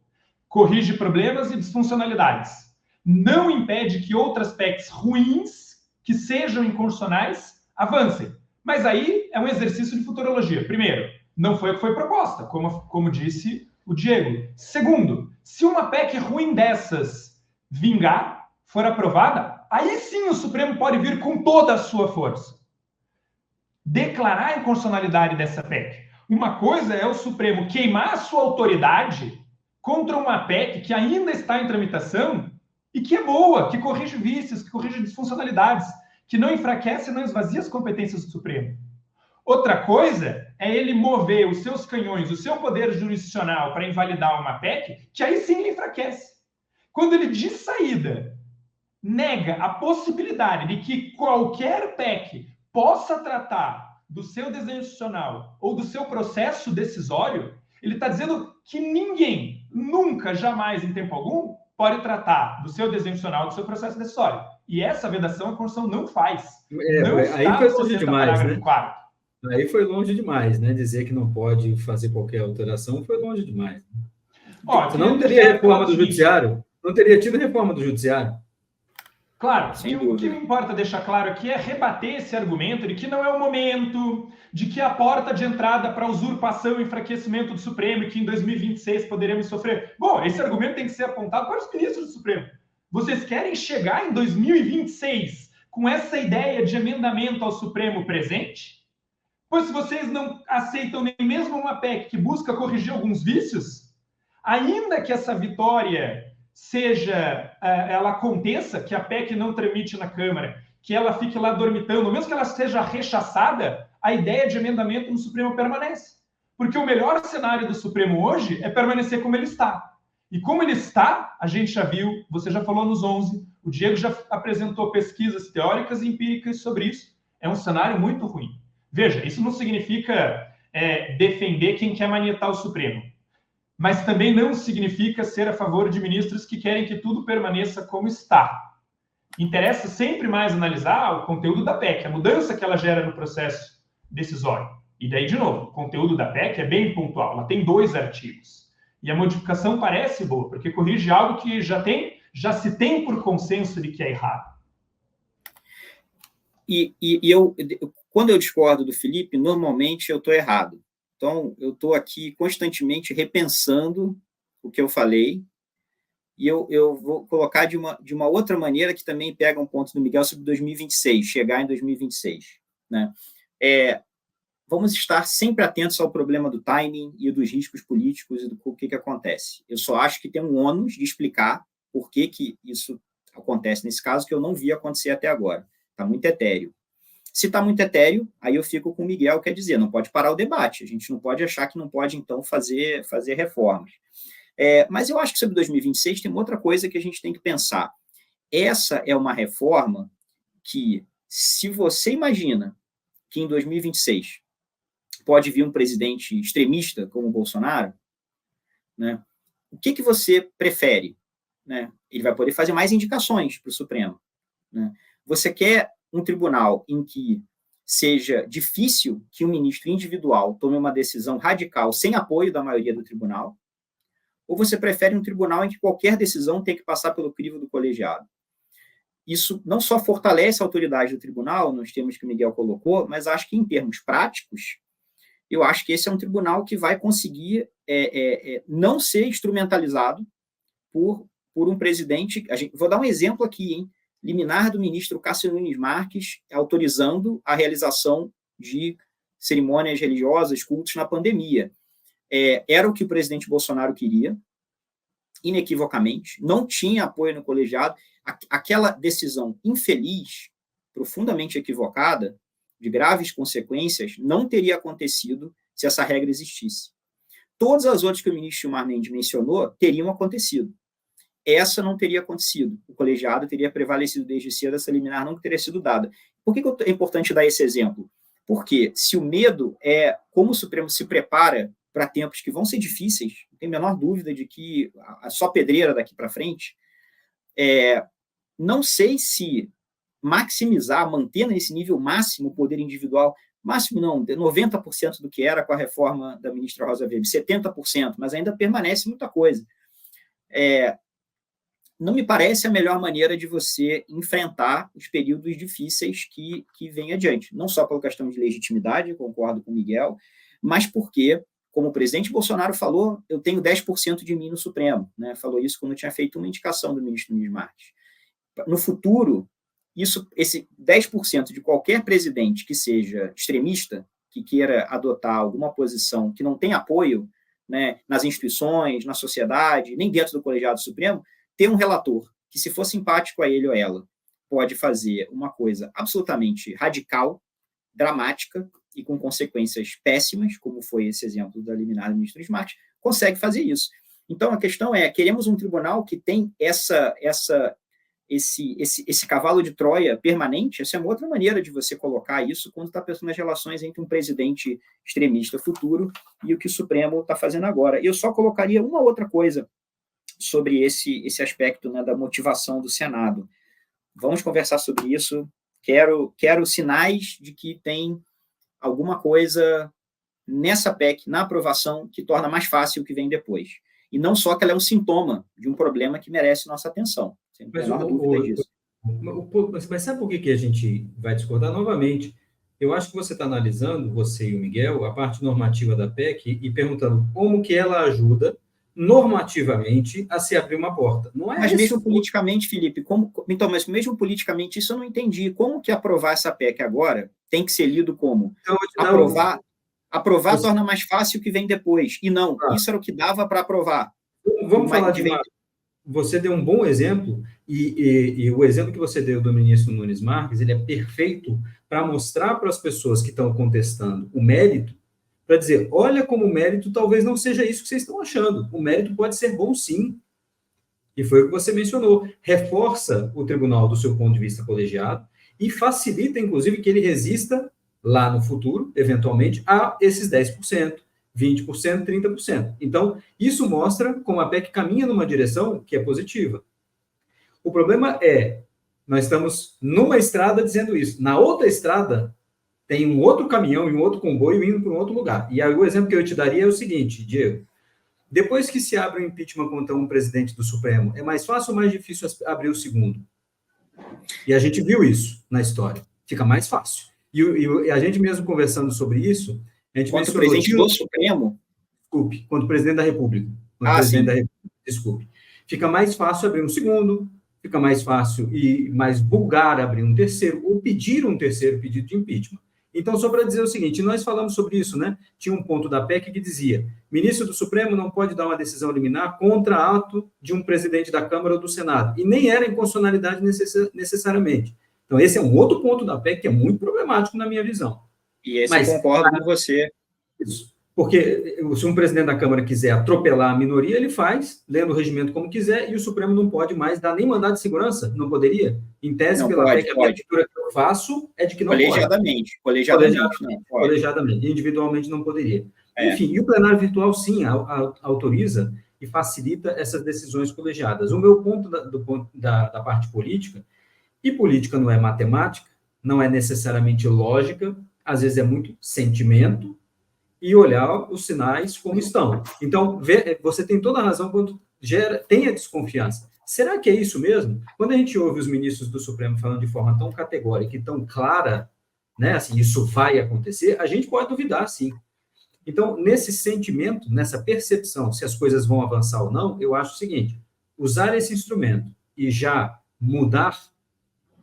corrige problemas e disfuncionalidades, não impede que outras PECs ruins que sejam inconstitucionais avancem. Mas aí é um exercício de futurologia. Primeiro, não foi o que foi proposta, como disse o Diego. Segundo, se uma PEC ruim dessas vingar, for aprovada, aí sim o Supremo pode vir com toda a sua força. Declarar a inconstitucionalidade dessa PEC. Uma coisa é o Supremo queimar a sua autoridade contra uma PEC que ainda está em tramitação e que é boa, que corrige vícios, que corrige disfuncionalidades, que não enfraquece e não esvazia as competências do Supremo. Outra coisa é ele mover os seus canhões, o seu poder jurisdicional para invalidar uma PEC, que aí sim ele enfraquece. Quando ele, de saída, nega a possibilidade de que qualquer PEC possa tratar do seu desenho institucional ou do seu processo decisório, ele está dizendo que ninguém, nunca, jamais, em tempo algum, pode tratar do seu desenho institucional, do seu processo decisório. E essa vedação a Constituição não faz. Não aí foi longe demais, né? 4º. Aí foi longe demais, né? Dizer que não pode fazer qualquer alteração foi longe demais. Senão não teria reforma do Judiciário. Não teria tido reforma do Judiciário. Claro, e o que me importa deixar claro aqui é rebater esse argumento de que não é o momento, de que a porta de entrada para usurpação e enfraquecimento do Supremo e que em 2026 poderemos sofrer. Bom, esse argumento tem que ser apontado para os ministros do Supremo. Vocês querem chegar em 2026 com essa ideia de emendamento ao Supremo presente? Pois se vocês não aceitam nem mesmo uma PEC que busca corrigir alguns vícios, ainda que essa vitória ela aconteça, que a PEC não tramite na Câmara, que ela fique lá dormitando, mesmo que ela seja rechaçada, a ideia de emendamento no Supremo permanece. Porque o melhor cenário do Supremo hoje é permanecer como ele está. E como ele está, a gente já viu, você já falou nos 11, o Diego já apresentou pesquisas teóricas e empíricas sobre isso. É um cenário muito ruim. Veja, isso não significa defender quem quer manietar o Supremo. Mas também não significa ser a favor de ministros que querem que tudo permaneça como está. Interessa sempre mais analisar o conteúdo da PEC, a mudança que ela gera no processo decisório. E daí, de novo, o conteúdo da PEC é bem pontual, ela tem 2 artigos. E a modificação parece boa, porque corrige algo que já se tem por consenso de que é errado. Quando eu discordo do Felipe, normalmente eu estou errado. Então, eu estou aqui constantemente repensando o que eu falei e eu vou colocar de uma outra maneira que também pega um ponto do Miguel sobre 2026, chegar em 2026. Né? Vamos estar sempre atentos ao problema do timing e dos riscos políticos e do que acontece. Eu só acho que tem um ônus de explicar por que isso acontece nesse caso, que eu não vi acontecer até agora. Está muito etéreo. Se está muito etéreo, aí eu fico com o Miguel, quer dizer, não pode parar o debate. A gente não pode achar que não pode, então, fazer reformas. Mas eu acho que sobre 2026 tem uma outra coisa que a gente tem que pensar. Essa é uma reforma que, se você imagina que em 2026 pode vir um presidente extremista como o Bolsonaro, né, o que você prefere? Né? Ele vai poder fazer mais indicações para o Supremo. Né? Você quer um tribunal em que seja difícil que um ministro individual tome uma decisão radical sem apoio da maioria do tribunal? Ou você prefere um tribunal em que qualquer decisão tem que passar pelo crivo do colegiado? Isso não só fortalece a autoridade do tribunal, nos termos que o Miguel colocou, mas acho que, em termos práticos, eu acho que esse é um tribunal que vai conseguir não ser instrumentalizado por um presidente. Vou dar um exemplo aqui, hein? Liminar do ministro Cássio Nunes Marques autorizando a realização de cerimônias religiosas, cultos na pandemia. Era o que o presidente Bolsonaro queria, inequivocamente, não tinha apoio no colegiado. Aquela decisão infeliz, profundamente equivocada, de graves consequências, não teria acontecido se essa regra existisse. Todas as outras que o ministro Gilmar Mendes mencionou teriam acontecido. Essa não teria acontecido. O colegiado teria prevalecido desde cedo, essa liminar não teria sido dada. Por que é importante dar esse exemplo? Porque se o medo é como o Supremo se prepara para tempos que vão ser difíceis, não tem a menor dúvida de que só pedreira daqui para frente, não sei se maximizar, manter nesse nível máximo o poder individual, máximo não, 90% do que era com a reforma da ministra Rosa Weber, 70%, mas ainda permanece muita coisa. Não me parece a melhor maneira de você enfrentar os períodos difíceis que vêm adiante. Não só pela questão de legitimidade, concordo com o Miguel, mas porque, como o presidente Bolsonaro falou, eu tenho 10% de mim no Supremo. Né? Falou isso quando tinha feito uma indicação do ministro Nunes Marques. No futuro, esse 10% de qualquer presidente que seja extremista, que queira adotar alguma posição que não tem apoio, né, nas instituições, na sociedade, nem dentro do colegiado supremo, ter um relator que, se for simpático a ele ou ela, pode fazer uma coisa absolutamente radical, dramática e com consequências péssimas, como foi esse exemplo da liminar do ministro Smart, consegue fazer isso. Então, a questão é, queremos um tribunal que tem esse cavalo de Troia permanente? Essa é uma outra maneira de você colocar isso quando está pensando nas relações entre um presidente extremista futuro e o que o Supremo está fazendo agora. Eu só colocaria uma outra coisa sobre esse aspecto, né, da motivação do Senado. Vamos conversar sobre isso. Quero sinais de que tem alguma coisa nessa PEC, na aprovação, que torna mais fácil o que vem depois. E não só que ela é um sintoma de um problema que merece nossa atenção. Sem a menor dúvida disso. Mas sabe por que a gente vai discordar novamente? Eu acho que você está analisando, você e o Miguel, a parte normativa da PEC e perguntando como que ela ajuda normativamente a se abrir uma porta. Não é mas mesmo politicamente, Felipe, mas mesmo politicamente, isso eu não entendi. Como que aprovar essa PEC agora tem que ser lido como? Então, aprovar torna mais fácil o que vem depois. E não, isso era o que dava para aprovar. Vamos falar de Você deu um bom exemplo, e o exemplo que você deu do ministro Nunes Marques, ele é perfeito para mostrar para as pessoas que estão contestando o mérito, para dizer, olha como o mérito talvez não seja isso que vocês estão achando. O mérito pode ser bom, sim. E foi o que você mencionou. Reforça o tribunal do seu ponto de vista colegiado e facilita, inclusive, que ele resista lá no futuro, eventualmente, a esses 10%, 20%, 30%. Então, isso mostra como a PEC caminha numa direção que é positiva. O problema é, nós estamos numa estrada dizendo isso. Na outra estrada, tem um outro caminhão e um outro comboio indo para um outro lugar. E aí o exemplo que eu te daria é o seguinte, Diego. Depois que se abre um impeachment contra um presidente do Supremo, é mais fácil ou mais difícil abrir o segundo? E a gente viu isso na história. Fica mais fácil. E a gente mesmo conversando sobre isso, a gente quanto o presidente do Supremo? Desculpe, quanto o presidente da República. Desculpe. Fica mais fácil abrir um segundo, fica mais fácil e mais vulgar abrir um terceiro, ou pedir um terceiro pedido de impeachment. Então, só para dizer o seguinte, nós falamos sobre isso, né? Tinha um ponto da PEC que dizia, ministro do Supremo não pode dar uma decisão liminar contra ato de um presidente da Câmara ou do Senado, e nem era inconstitucionalidade necessariamente. Então, esse é um outro ponto da PEC que é muito problemático na minha visão. E esse eu concordo com você. Isso. Porque se um presidente da Câmara quiser atropelar a minoria, ele faz, lendo o regimento como quiser, e o Supremo não pode mais dar nem mandado de segurança, não poderia? Em tese, não pela pode, PEC, a minha leitura que eu faço é de que não colegiadamente, pode. Colegiadamente. Individualmente não poderia. Enfim, e o plenário virtual, sim, autoriza e facilita essas decisões colegiadas. O meu ponto da parte política, e política não é matemática, não é necessariamente lógica, às vezes é muito sentimento, e olhar os sinais como estão. Então, você tem toda a razão quando tem a desconfiança. Será que é isso mesmo? Quando a gente ouve os ministros do Supremo falando de forma tão categórica e tão clara, né, assim, isso vai acontecer, a gente pode duvidar, sim. Então, nesse sentimento, nessa percepção, se as coisas vão avançar ou não, eu acho o seguinte, usar esse instrumento e já mudar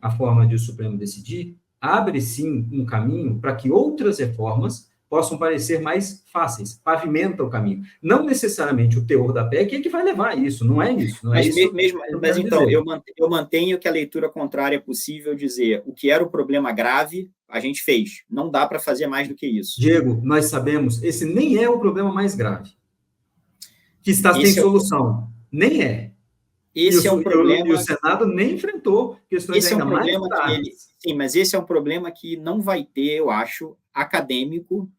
a forma de o Supremo decidir, abre sim um caminho para que outras reformas possam parecer mais fáceis, pavimenta o caminho. Não necessariamente o teor da PEC é que vai levar a isso, não é isso. Não é isso mas então, eu mantenho que a leitura contrária é possível dizer o que era o problema grave, a gente fez. Não dá para fazer mais do que isso. Diego, nós sabemos, esse nem é o problema mais grave, que está sem solução. Nem é. Esse é o problema. E o Senado nem enfrentou questões ainda mais graves. Sim, mas esse é um problema que não vai ter, eu acho, acadêmico,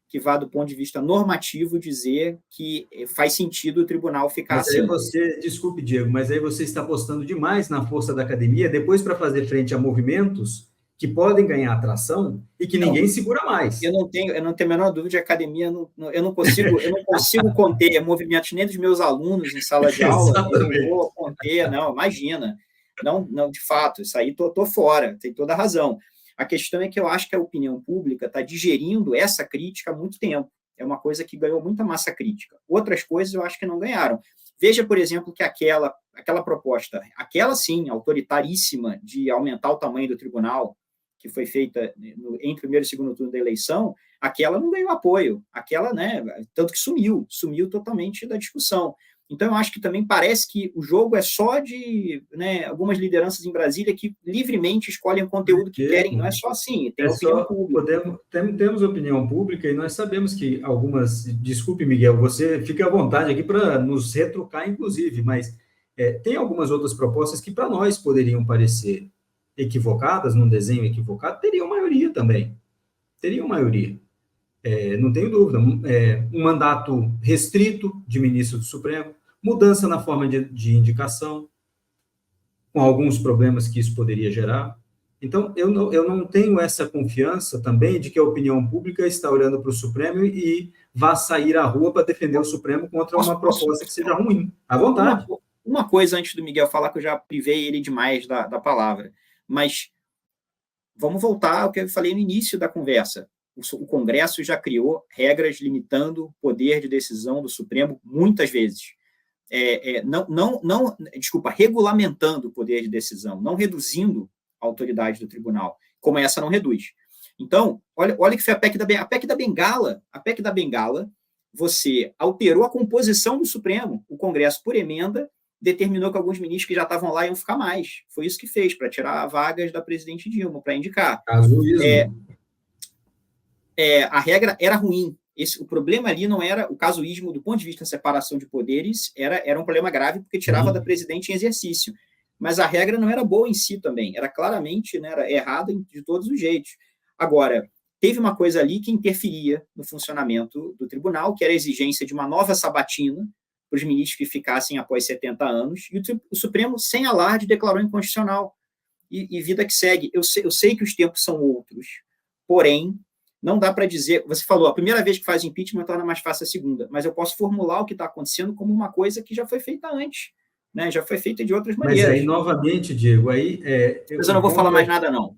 que vá do ponto de vista normativo dizer que faz sentido o tribunal ficar mas assim. Desculpe, Diego, mas aí você está apostando demais na força da academia, depois para fazer frente a movimentos que podem ganhar atração e que ninguém segura mais. Eu não tenho a menor dúvida de academia, eu não consigo conter movimentos nem dos meus alunos em sala de aula. Exatamente. Eu não vou conter, não, imagina. Não, de fato, isso aí tô fora, tem toda a razão. A questão é que eu acho que a opinião pública está digerindo essa crítica há muito tempo. É uma coisa que ganhou muita massa crítica. Outras coisas eu acho que não ganharam. Veja, por exemplo, que aquela proposta, aquela sim, autoritaríssima, de aumentar o tamanho do tribunal, que foi feita em primeiro e segundo turno da eleição, aquela não ganhou apoio. Aquela, né, tanto que sumiu totalmente da discussão. Então, eu acho que também parece que o jogo é só de, né, algumas lideranças em Brasília que livremente escolhem o conteúdo que querem. Não é só assim, tem opinião pública. Temos opinião pública e nós sabemos que algumas... Desculpe, Miguel, você fica à vontade aqui para nos retrucar, inclusive, mas tem algumas outras propostas que para nós poderiam parecer equivocadas, num desenho equivocado, teriam maioria também. Teriam maioria. Não tenho dúvida. Um mandato restrito de ministro do Supremo, mudança na forma de indicação, com alguns problemas que isso poderia gerar. Então, eu não tenho essa confiança também de que a opinião pública está olhando para o Supremo e vá sair à rua para defender o Supremo contra uma proposta que seja ruim. À vontade. Uma coisa antes do Miguel falar, que eu já privei ele demais da palavra, mas vamos voltar ao que eu falei no início da conversa. O Congresso já criou regras limitando o poder de decisão do Supremo muitas vezes. Regulamentando o poder de decisão, não reduzindo a autoridade do tribunal, como essa não reduz. Então, olha que foi a PEC da Bengala. A PEC da Bengala, você alterou a composição do Supremo. O Congresso, por emenda, determinou que alguns ministros que já estavam lá iam ficar mais. Foi isso que fez, para tirar vagas da presidente Dilma, para indicar. A regra era ruim. O problema ali não era o casuísmo do ponto de vista da separação de poderes, era um problema grave porque tirava da presidente em exercício. Mas a regra não era boa em si também, era claramente, né, era errada de todos os jeitos. Agora, teve uma coisa ali que interferia no funcionamento do tribunal, que era a exigência de uma nova sabatina para os ministros que ficassem após 70 anos, e o Supremo, sem alarde, declarou inconstitucional. E vida que segue. Eu sei que os tempos são outros, porém, não dá para dizer... Você falou, a primeira vez que faz impeachment torna mais fácil a segunda, mas eu posso formular o que está acontecendo como uma coisa que já foi feita antes, né? Já foi feita de outras maneiras. Mas aí, novamente, Diego, mas eu não vou falar mais nada, não.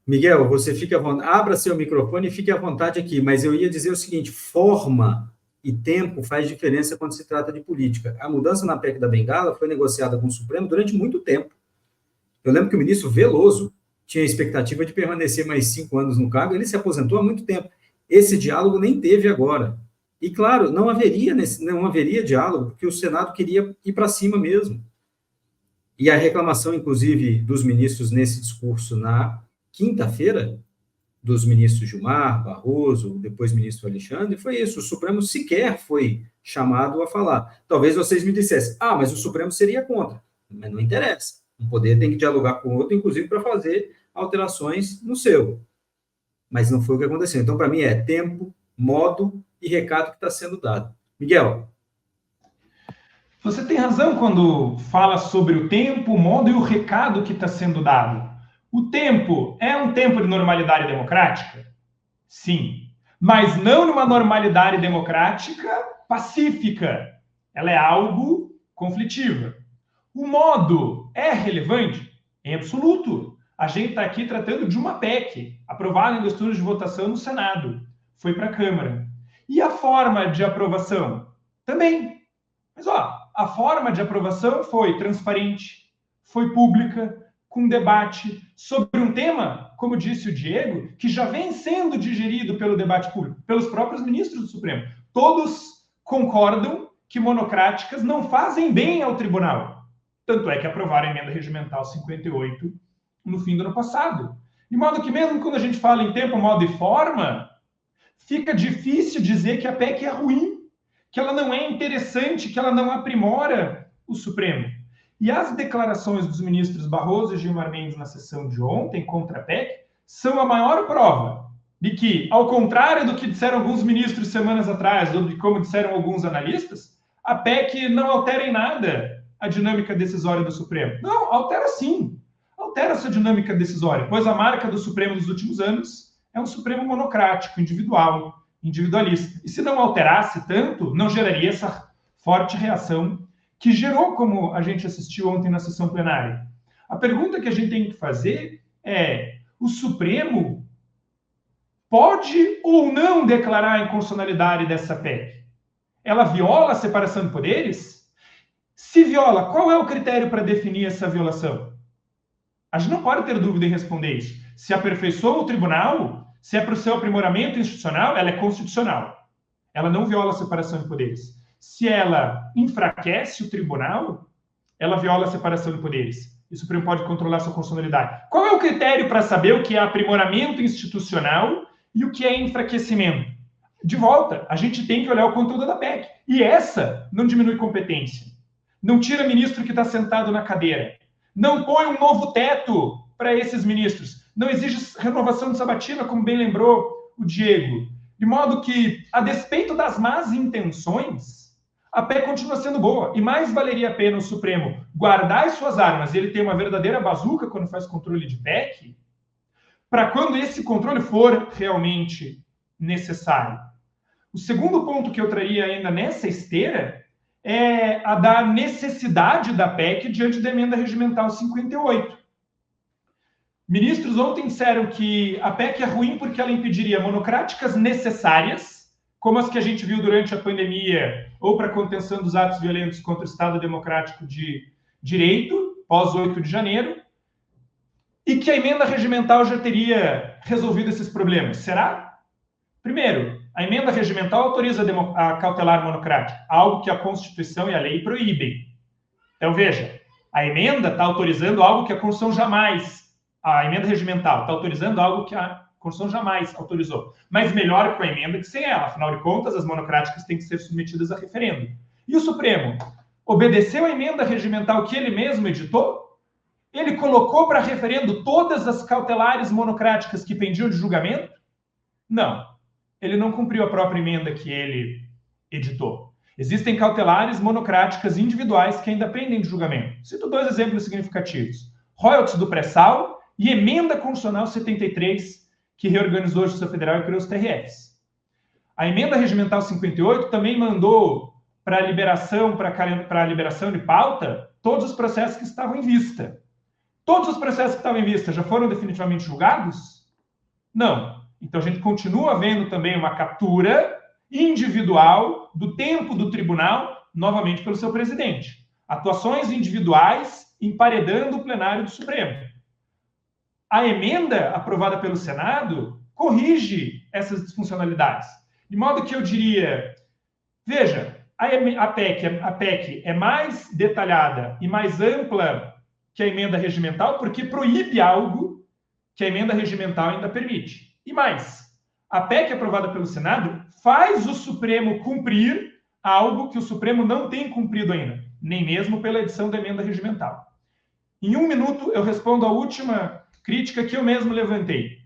Miguel, você fica à vontade, abra seu microfone e fique à vontade aqui, mas eu ia dizer o seguinte, forma e tempo faz diferença quando se trata de política. A mudança na PEC da Bengala foi negociada com o Supremo durante muito tempo. Eu lembro que o ministro Veloso tinha a expectativa de permanecer mais 5 anos no cargo, ele se aposentou há muito tempo. Esse diálogo nem teve agora. E, claro, não haveria diálogo, porque o Senado queria ir para cima mesmo. E a reclamação, inclusive, dos ministros nesse discurso na quinta-feira, dos ministros Gilmar, Barroso, depois ministro Alexandre, foi isso. O Supremo sequer foi chamado a falar. Talvez vocês me dissessem, mas o Supremo seria contra. Mas não interessa. Um poder tem que dialogar com o outro, inclusive para fazer alterações no seu. Mas não foi o que aconteceu. Então, para mim, é tempo, modo e recado que está sendo dado. Miguel. Você tem razão quando fala sobre o tempo, o modo e o recado que está sendo dado. O tempo é um tempo de normalidade democrática? Sim. Mas não numa normalidade democrática pacífica. Ela é algo conflitiva. O modo é relevante? Em absoluto. A gente está aqui tratando de uma PEC, aprovada em 2 turnos de votação no Senado. Foi para a Câmara. E a forma de aprovação? Também. Mas, a forma de aprovação foi transparente, foi pública, com debate sobre um tema, como disse o Diego, que já vem sendo digerido pelo debate público, pelos próprios ministros do Supremo. Todos concordam que monocráticas não fazem bem ao tribunal. Tanto é que aprovaram a emenda regimental 58 no fim do ano passado. De modo que mesmo quando a gente fala em tempo, modo e forma, fica difícil dizer que a PEC é ruim, que ela não é interessante, que ela não aprimora o Supremo. E as declarações dos ministros Barroso e Gilmar Mendes na sessão de ontem contra a PEC são a maior prova de que, ao contrário do que disseram alguns ministros semanas atrás, ou de como disseram alguns analistas, a PEC não altera em nada a dinâmica decisória do Supremo. Não, altera sim. Altera essa dinâmica decisória, pois a marca do Supremo dos últimos anos é um Supremo monocrático, individual, individualista. E se não alterasse tanto, não geraria essa forte reação que gerou, como a gente assistiu ontem na sessão plenária. A pergunta que a gente tem que fazer é: o Supremo pode ou não declarar a inconstitucionalidade dessa PEC? Ela viola a separação de poderes? Se viola, qual é o critério para definir essa violação? A gente não pode ter dúvida em responder isso. Se aperfeiçoa o tribunal, se é para o seu aprimoramento institucional, ela é constitucional. Ela não viola a separação de poderes. Se ela enfraquece o tribunal, ela viola a separação de poderes. E o Supremo pode controlar sua constitucionalidade. Qual é o critério para saber o que é aprimoramento institucional e o que é enfraquecimento? De volta, a gente tem que olhar o conteúdo da PEC. E essa não diminui competência. Não tira ministro que está sentado na cadeira. Não põe um novo teto para esses ministros. Não exige renovação de sabatina, como bem lembrou o Diego. De modo que, a despeito das más intenções, a PEC continua sendo boa. E mais valeria a pena o Supremo guardar as suas armas e ele ter uma verdadeira bazuca quando faz controle de PEC, para quando esse controle for realmente necessário. O segundo ponto que eu traria ainda nessa esteira é a da necessidade da PEC diante da emenda regimental 58. Ministros ontem disseram que a PEC é ruim porque ela impediria monocráticas necessárias, como as que a gente viu durante a pandemia, ou para a contenção dos atos violentos contra o Estado Democrático de Direito, pós 8 de janeiro, e que a emenda regimental já teria resolvido esses problemas. Será? Primeiro, a emenda regimental autoriza a cautelar monocrática, algo que a Constituição e a lei proíbem. Então, veja, a emenda está autorizando algo que a Constituição jamais, a emenda regimental está autorizando algo que a Constituição jamais autorizou. Mas melhor com a emenda que sem ela. Afinal de contas, as monocráticas têm que ser submetidas a referendo. E o Supremo obedeceu a emenda regimental que ele mesmo editou? Ele colocou para referendo todas as cautelares monocráticas que pendiam de julgamento? Não. Ele não cumpriu a própria emenda que ele editou. Existem cautelares monocráticas individuais que ainda pendem de julgamento. Cito 2 exemplos significativos. Royalties do pré-sal e emenda constitucional 73, que reorganizou a Justiça Federal e criou os TRFs. A emenda regimental 58 também mandou para a liberação de pauta todos os processos que estavam em vista. Todos os processos que estavam em vista já foram definitivamente julgados? Não. Então a gente continua vendo também uma captura individual do tempo do tribunal, novamente pelo seu presidente. Atuações individuais emparedando o plenário do Supremo. A emenda aprovada pelo Senado corrige essas disfuncionalidades. De modo que eu diria, veja, a PEC é mais detalhada e mais ampla que a emenda regimental porque proíbe algo que a emenda regimental ainda permite. E mais, a PEC aprovada pelo Senado faz o Supremo cumprir algo que o Supremo não tem cumprido ainda, nem mesmo pela edição da emenda regimental. Em 1 minuto, eu respondo a última crítica que eu mesmo levantei.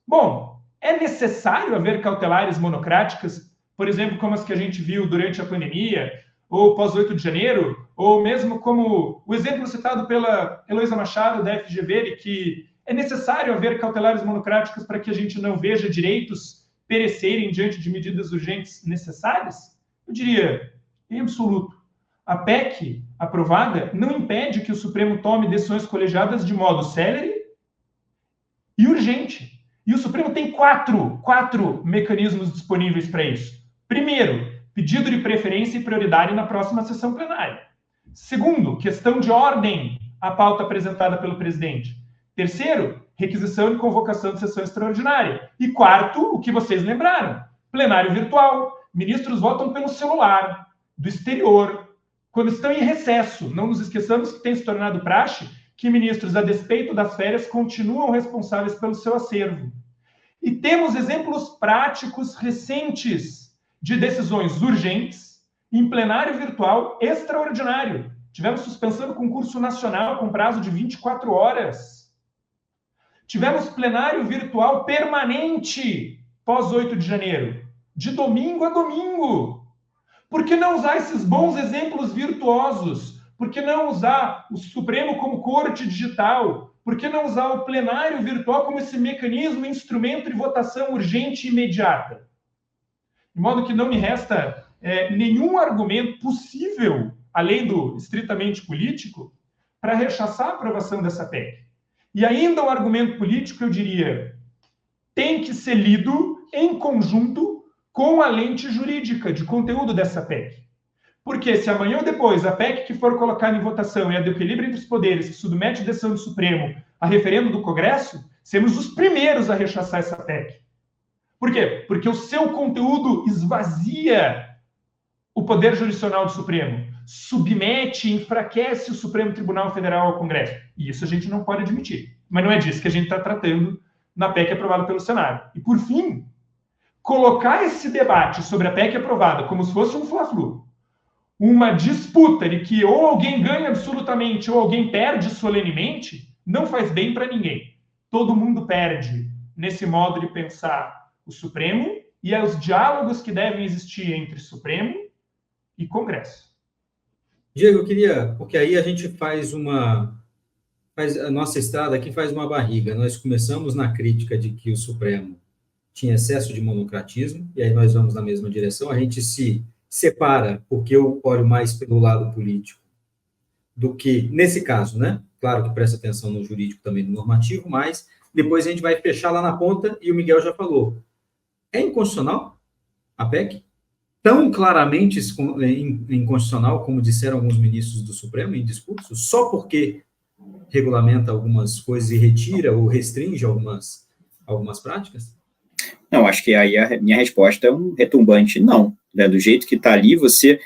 Bom, é necessário haver cautelares monocráticas, por exemplo, como as que a gente viu durante a pandemia, ou pós-8 de janeiro, ou mesmo como o exemplo citado pela Heloísa Machado, da FGV, de que é necessário haver cautelares monocráticas para que a gente não veja direitos perecerem diante de medidas urgentes necessárias? Eu diria, em absoluto. A PEC aprovada não impede que o Supremo tome decisões colegiadas de modo célere e urgente. E o Supremo tem quatro mecanismos disponíveis para isso. Primeiro, pedido de preferência e prioridade na próxima sessão plenária. Segundo, questão de ordem à pauta apresentada pelo presidente. Terceiro, requisição de convocação de sessão extraordinária. E quarto, o que vocês lembraram, plenário virtual. Ministros votam pelo celular, do exterior, quando estão em recesso. Não nos esqueçamos que tem se tornado praxe que ministros, a despeito das férias, continuam responsáveis pelo seu acervo. E temos exemplos práticos recentes de decisões urgentes em plenário virtual extraordinário. Tivemos suspensão do concurso nacional com prazo de 24 horas. Tivemos plenário virtual permanente pós 8 de janeiro, de domingo a domingo. Por que não usar esses bons exemplos virtuosos? Por que não usar o Supremo como corte digital? Por que não usar o plenário virtual como esse mecanismo, instrumento de votação urgente e imediata? De modo que não me resta nenhum argumento possível, além do estritamente político, para rechaçar a aprovação dessa PEC. E ainda um argumento político, eu diria, tem que ser lido em conjunto com a lente jurídica de conteúdo dessa PEC. Porque se amanhã ou depois a PEC que for colocada em votação é a do equilíbrio entre os poderes, que submete a decisão do Supremo a referendo do Congresso, seremos os primeiros a rechaçar essa PEC. Por quê? Porque o seu conteúdo esvazia o poder jurisdicional do Supremo, submete e enfraquece o Supremo Tribunal Federal ao Congresso. E isso a gente não pode admitir. Mas não é disso que a gente está tratando na PEC aprovada pelo Senado. E, por fim, colocar esse debate sobre a PEC aprovada como se fosse um fla-flu, uma disputa de que ou alguém ganha absolutamente ou alguém perde solenemente, não faz bem para ninguém. Todo mundo perde nesse modo de pensar o Supremo e os diálogos que devem existir entre Supremo e Congresso. Diego, eu queria, porque aí a gente a nossa estrada aqui faz uma barriga. Nós começamos na crítica de que o Supremo tinha excesso de monocratismo, e aí nós vamos na mesma direção, a gente se separa, porque eu olho mais pelo lado político do que, nesse caso, né? Claro que presta atenção no jurídico também, no normativo, mas depois a gente vai fechar lá na ponta, e o Miguel já falou. É inconstitucional a PEC? Tão claramente inconstitucional, como disseram alguns ministros do Supremo em discurso, só porque regulamenta algumas coisas e retira ou restringe algumas práticas? Não, acho que aí a minha resposta é um retumbante não. Né? Do jeito que está ali, você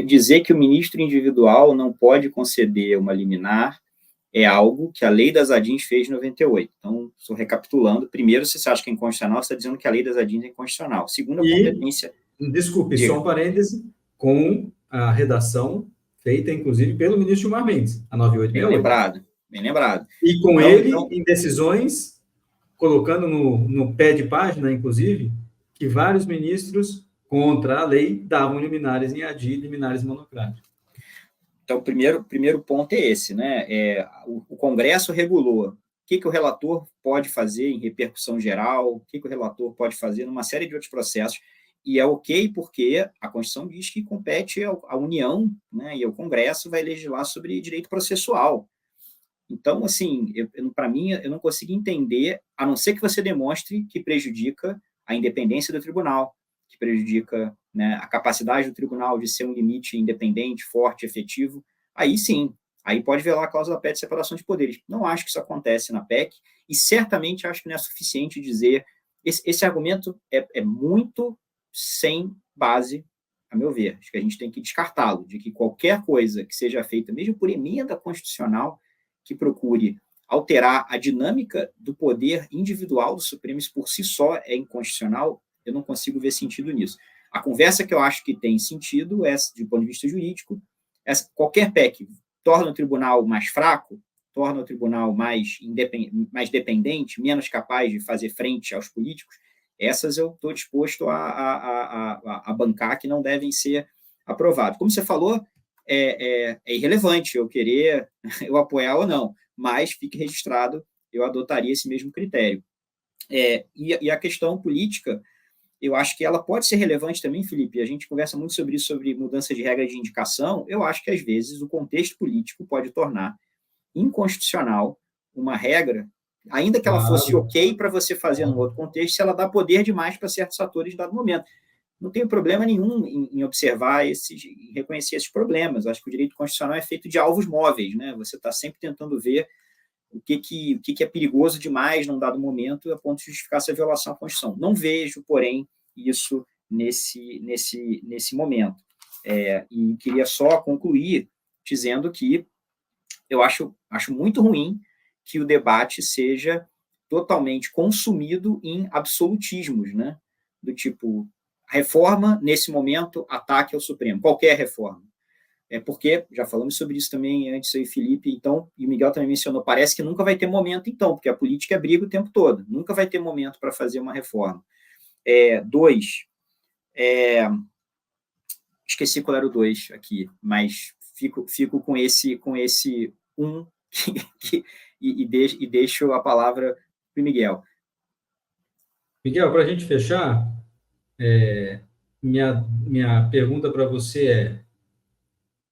dizer que o ministro individual não pode conceder uma liminar é algo que a lei das ADINs fez em 98. Então, estou recapitulando. Primeiro, se você acha que é inconstitucional, você está dizendo que a lei das ADINs é inconstitucional. Segundo, a competência... Desculpe, só um parêntese, com a redação feita, inclusive, pelo ministro Gilmar Mendes, a 9868. Bem lembrado. E com ele, em decisões, colocando no pé de página, inclusive, que vários ministros, contra a lei, davam liminares em ADI e liminares monocráticos. Então, o primeiro ponto é esse, né? O Congresso regulou o que o relator pode fazer em repercussão geral, o que o relator pode fazer numa série de outros processos, e é ok porque a Constituição diz que compete à União, né, e o Congresso vai legislar sobre direito processual. Então, assim, para mim, eu não consigo entender, a não ser que você demonstre que prejudica a independência do tribunal, que prejudica, né, a capacidade do tribunal de ser um limite independente, forte, efetivo, aí sim, aí pode violar a cláusula da PEC de separação de poderes. Não acho que isso acontece na PEC, e certamente acho que não é suficiente dizer... Esse argumento é muito sem base, a meu ver. Acho que a gente tem que descartá-lo, de que qualquer coisa que seja feita, mesmo por emenda constitucional, que procure alterar a dinâmica do poder individual do Supremo, isso por si só é inconstitucional, eu não consigo ver sentido nisso. A conversa que eu acho que tem sentido é, de ponto de vista jurídico, qualquer PEC torna o tribunal mais fraco, torna o tribunal mais dependente, menos capaz de fazer frente aos políticos, essas eu estou disposto a bancar que não devem ser aprovadas. Como você falou, é irrelevante eu apoiar ou não, mas fique registrado, eu adotaria esse mesmo critério. E a questão política, eu acho que ela pode ser relevante também, Felipe, a gente conversa muito sobre isso, sobre mudança de regra de indicação, eu acho que, às vezes, o contexto político pode tornar inconstitucional uma regra, ainda que ela fosse ok para você fazer num outro contexto, se ela dá poder demais para certos atores em dado momento. não tenho problema nenhum em observar em reconhecer esses problemas. Eu acho que o direito constitucional é feito de alvos móveis, né? Você está sempre tentando ver o que é perigoso demais num dado momento a ponto de justificar essa violação à Constituição. Não vejo, porém, isso nesse momento. E queria só concluir dizendo que eu acho muito ruim que o debate seja totalmente consumido em absolutismos, né? Do tipo, reforma, nesse momento, ataque ao Supremo, qualquer reforma. Porque, já falamos sobre isso também antes aí, Felipe, então, e o Miguel também mencionou, parece que nunca vai ter momento, então, porque a política é briga o tempo todo, nunca vai ter momento para fazer uma reforma. 2, esqueci qual era o 2 aqui, mas fico com esse 1 e deixo a palavra para o Miguel. Miguel, para a gente fechar, minha pergunta para você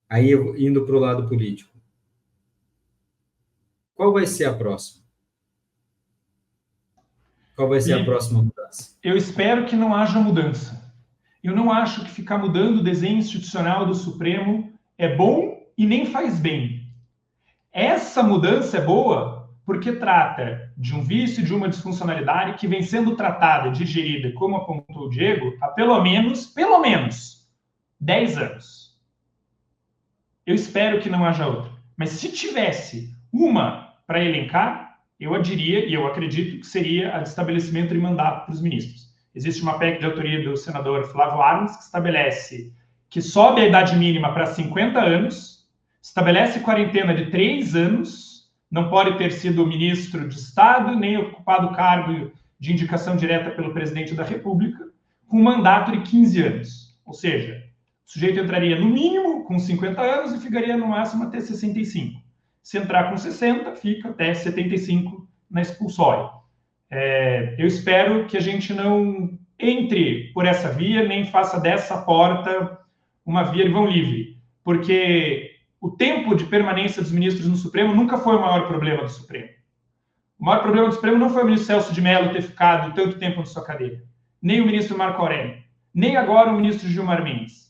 aí indo para o lado político, qual vai ser a próxima? Qual vai ser a próxima mudança? Eu espero que não haja mudança. Eu não acho que ficar mudando o desenho institucional do Supremo é bom e nem faz bem. Essa mudança é boa porque trata de um vício, de uma disfuncionalidade que vem sendo tratada, digerida, como apontou o Diego, há pelo menos 10 anos. Eu espero que não haja outra. Mas se tivesse uma para elencar, eu diria, e eu acredito que seria a de estabelecimento de mandato para os ministros. Existe uma PEC de autoria do senador Flávio Arnes que estabelece que sobe a idade mínima para 50 anos, estabelece quarentena de 3 anos, não pode ter sido ministro de Estado, nem ocupado cargo de indicação direta pelo presidente da República, com mandato de 15 anos. Ou seja, o sujeito entraria no mínimo com 50 anos e ficaria no máximo até 65. Se entrar com 60, fica até 75 na expulsória. Eu espero que a gente não entre por essa via, nem faça dessa porta uma via de vão livre, porque o tempo de permanência dos ministros no Supremo nunca foi o maior problema do Supremo. O maior problema do Supremo não foi o ministro Celso de Mello ter ficado tanto tempo na sua cadeira, nem o ministro Marco Aurélio, nem agora o ministro Gilmar Mendes.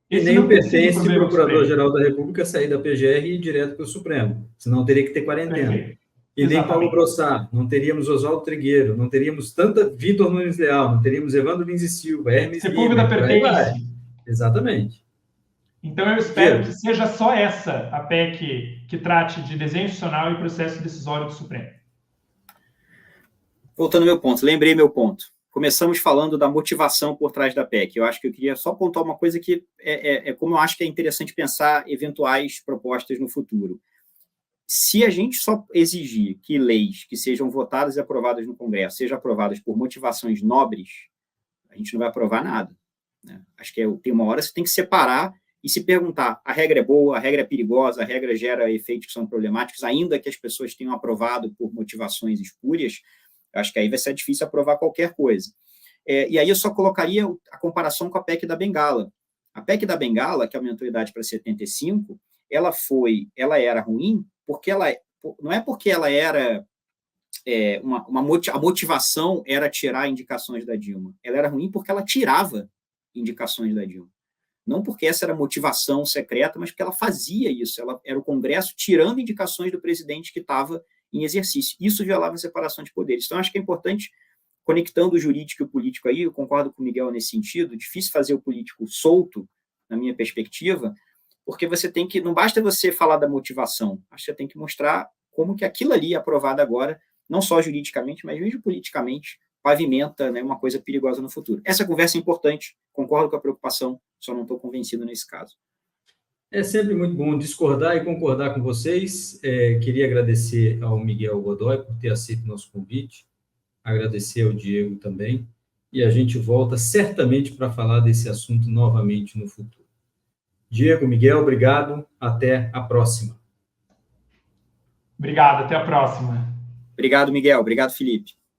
E nem o pertence o Procurador-Geral da República sair da PGR e ir direto para o Supremo, senão teria que ter quarentena. Perfeito. E nem Paulo Brossard, não teríamos Oswaldo Trigueiro, não teríamos Vitor Nunes Leal, não teríamos Evandro Lins e Silva, Hermes Sepúlveda pertence. Exatamente. Então eu espero que seja só essa a PEC que trate de desenho institucional e processo decisório do Supremo. Voltando ao meu ponto, lembrei meu ponto. Começamos falando da motivação por trás da PEC. Eu acho que eu queria só pontuar uma coisa que como eu acho que é interessante pensar eventuais propostas no futuro. Se a gente só exigir que leis que sejam votadas e aprovadas no Congresso sejam aprovadas por motivações nobres, a gente não vai aprovar nada, né? Acho que tem uma hora você tem que separar e se perguntar, a regra é boa, a regra é perigosa, a regra gera efeitos que são problemáticos, ainda que as pessoas tenham aprovado por motivações espúrias, acho que aí vai ser difícil aprovar qualquer coisa. E aí eu só colocaria a comparação com a PEC da Bengala. A PEC da Bengala, que aumentou a idade para 75, ela era ruim porque não é porque ela era a motivação era tirar indicações da Dilma. Ela era ruim porque ela tirava indicações da Dilma. Não porque essa era a motivação secreta, mas porque ela fazia isso. Ela era o Congresso tirando indicações do presidente que estava em exercício. Isso violava a separação de poderes. Então, acho que é importante, conectando o jurídico e o político aí, eu concordo com o Miguel nesse sentido, difícil fazer o político solto, na minha perspectiva, porque não basta você falar da motivação, acho que você tem que mostrar como que aquilo ali é aprovado agora, não só juridicamente, mas mesmo politicamente, pavimenta, né, uma coisa perigosa no futuro. Essa conversa é importante, concordo com a preocupação, só não estou convencido nesse caso. É sempre muito bom discordar e concordar com vocês. Queria agradecer ao Miguel Godoy por ter aceito o nosso convite, agradecer ao Diego também, e a gente volta certamente para falar desse assunto novamente no futuro. Diego, Miguel, obrigado, até a próxima. Obrigado, até a próxima. Obrigado, Miguel, obrigado, Felipe.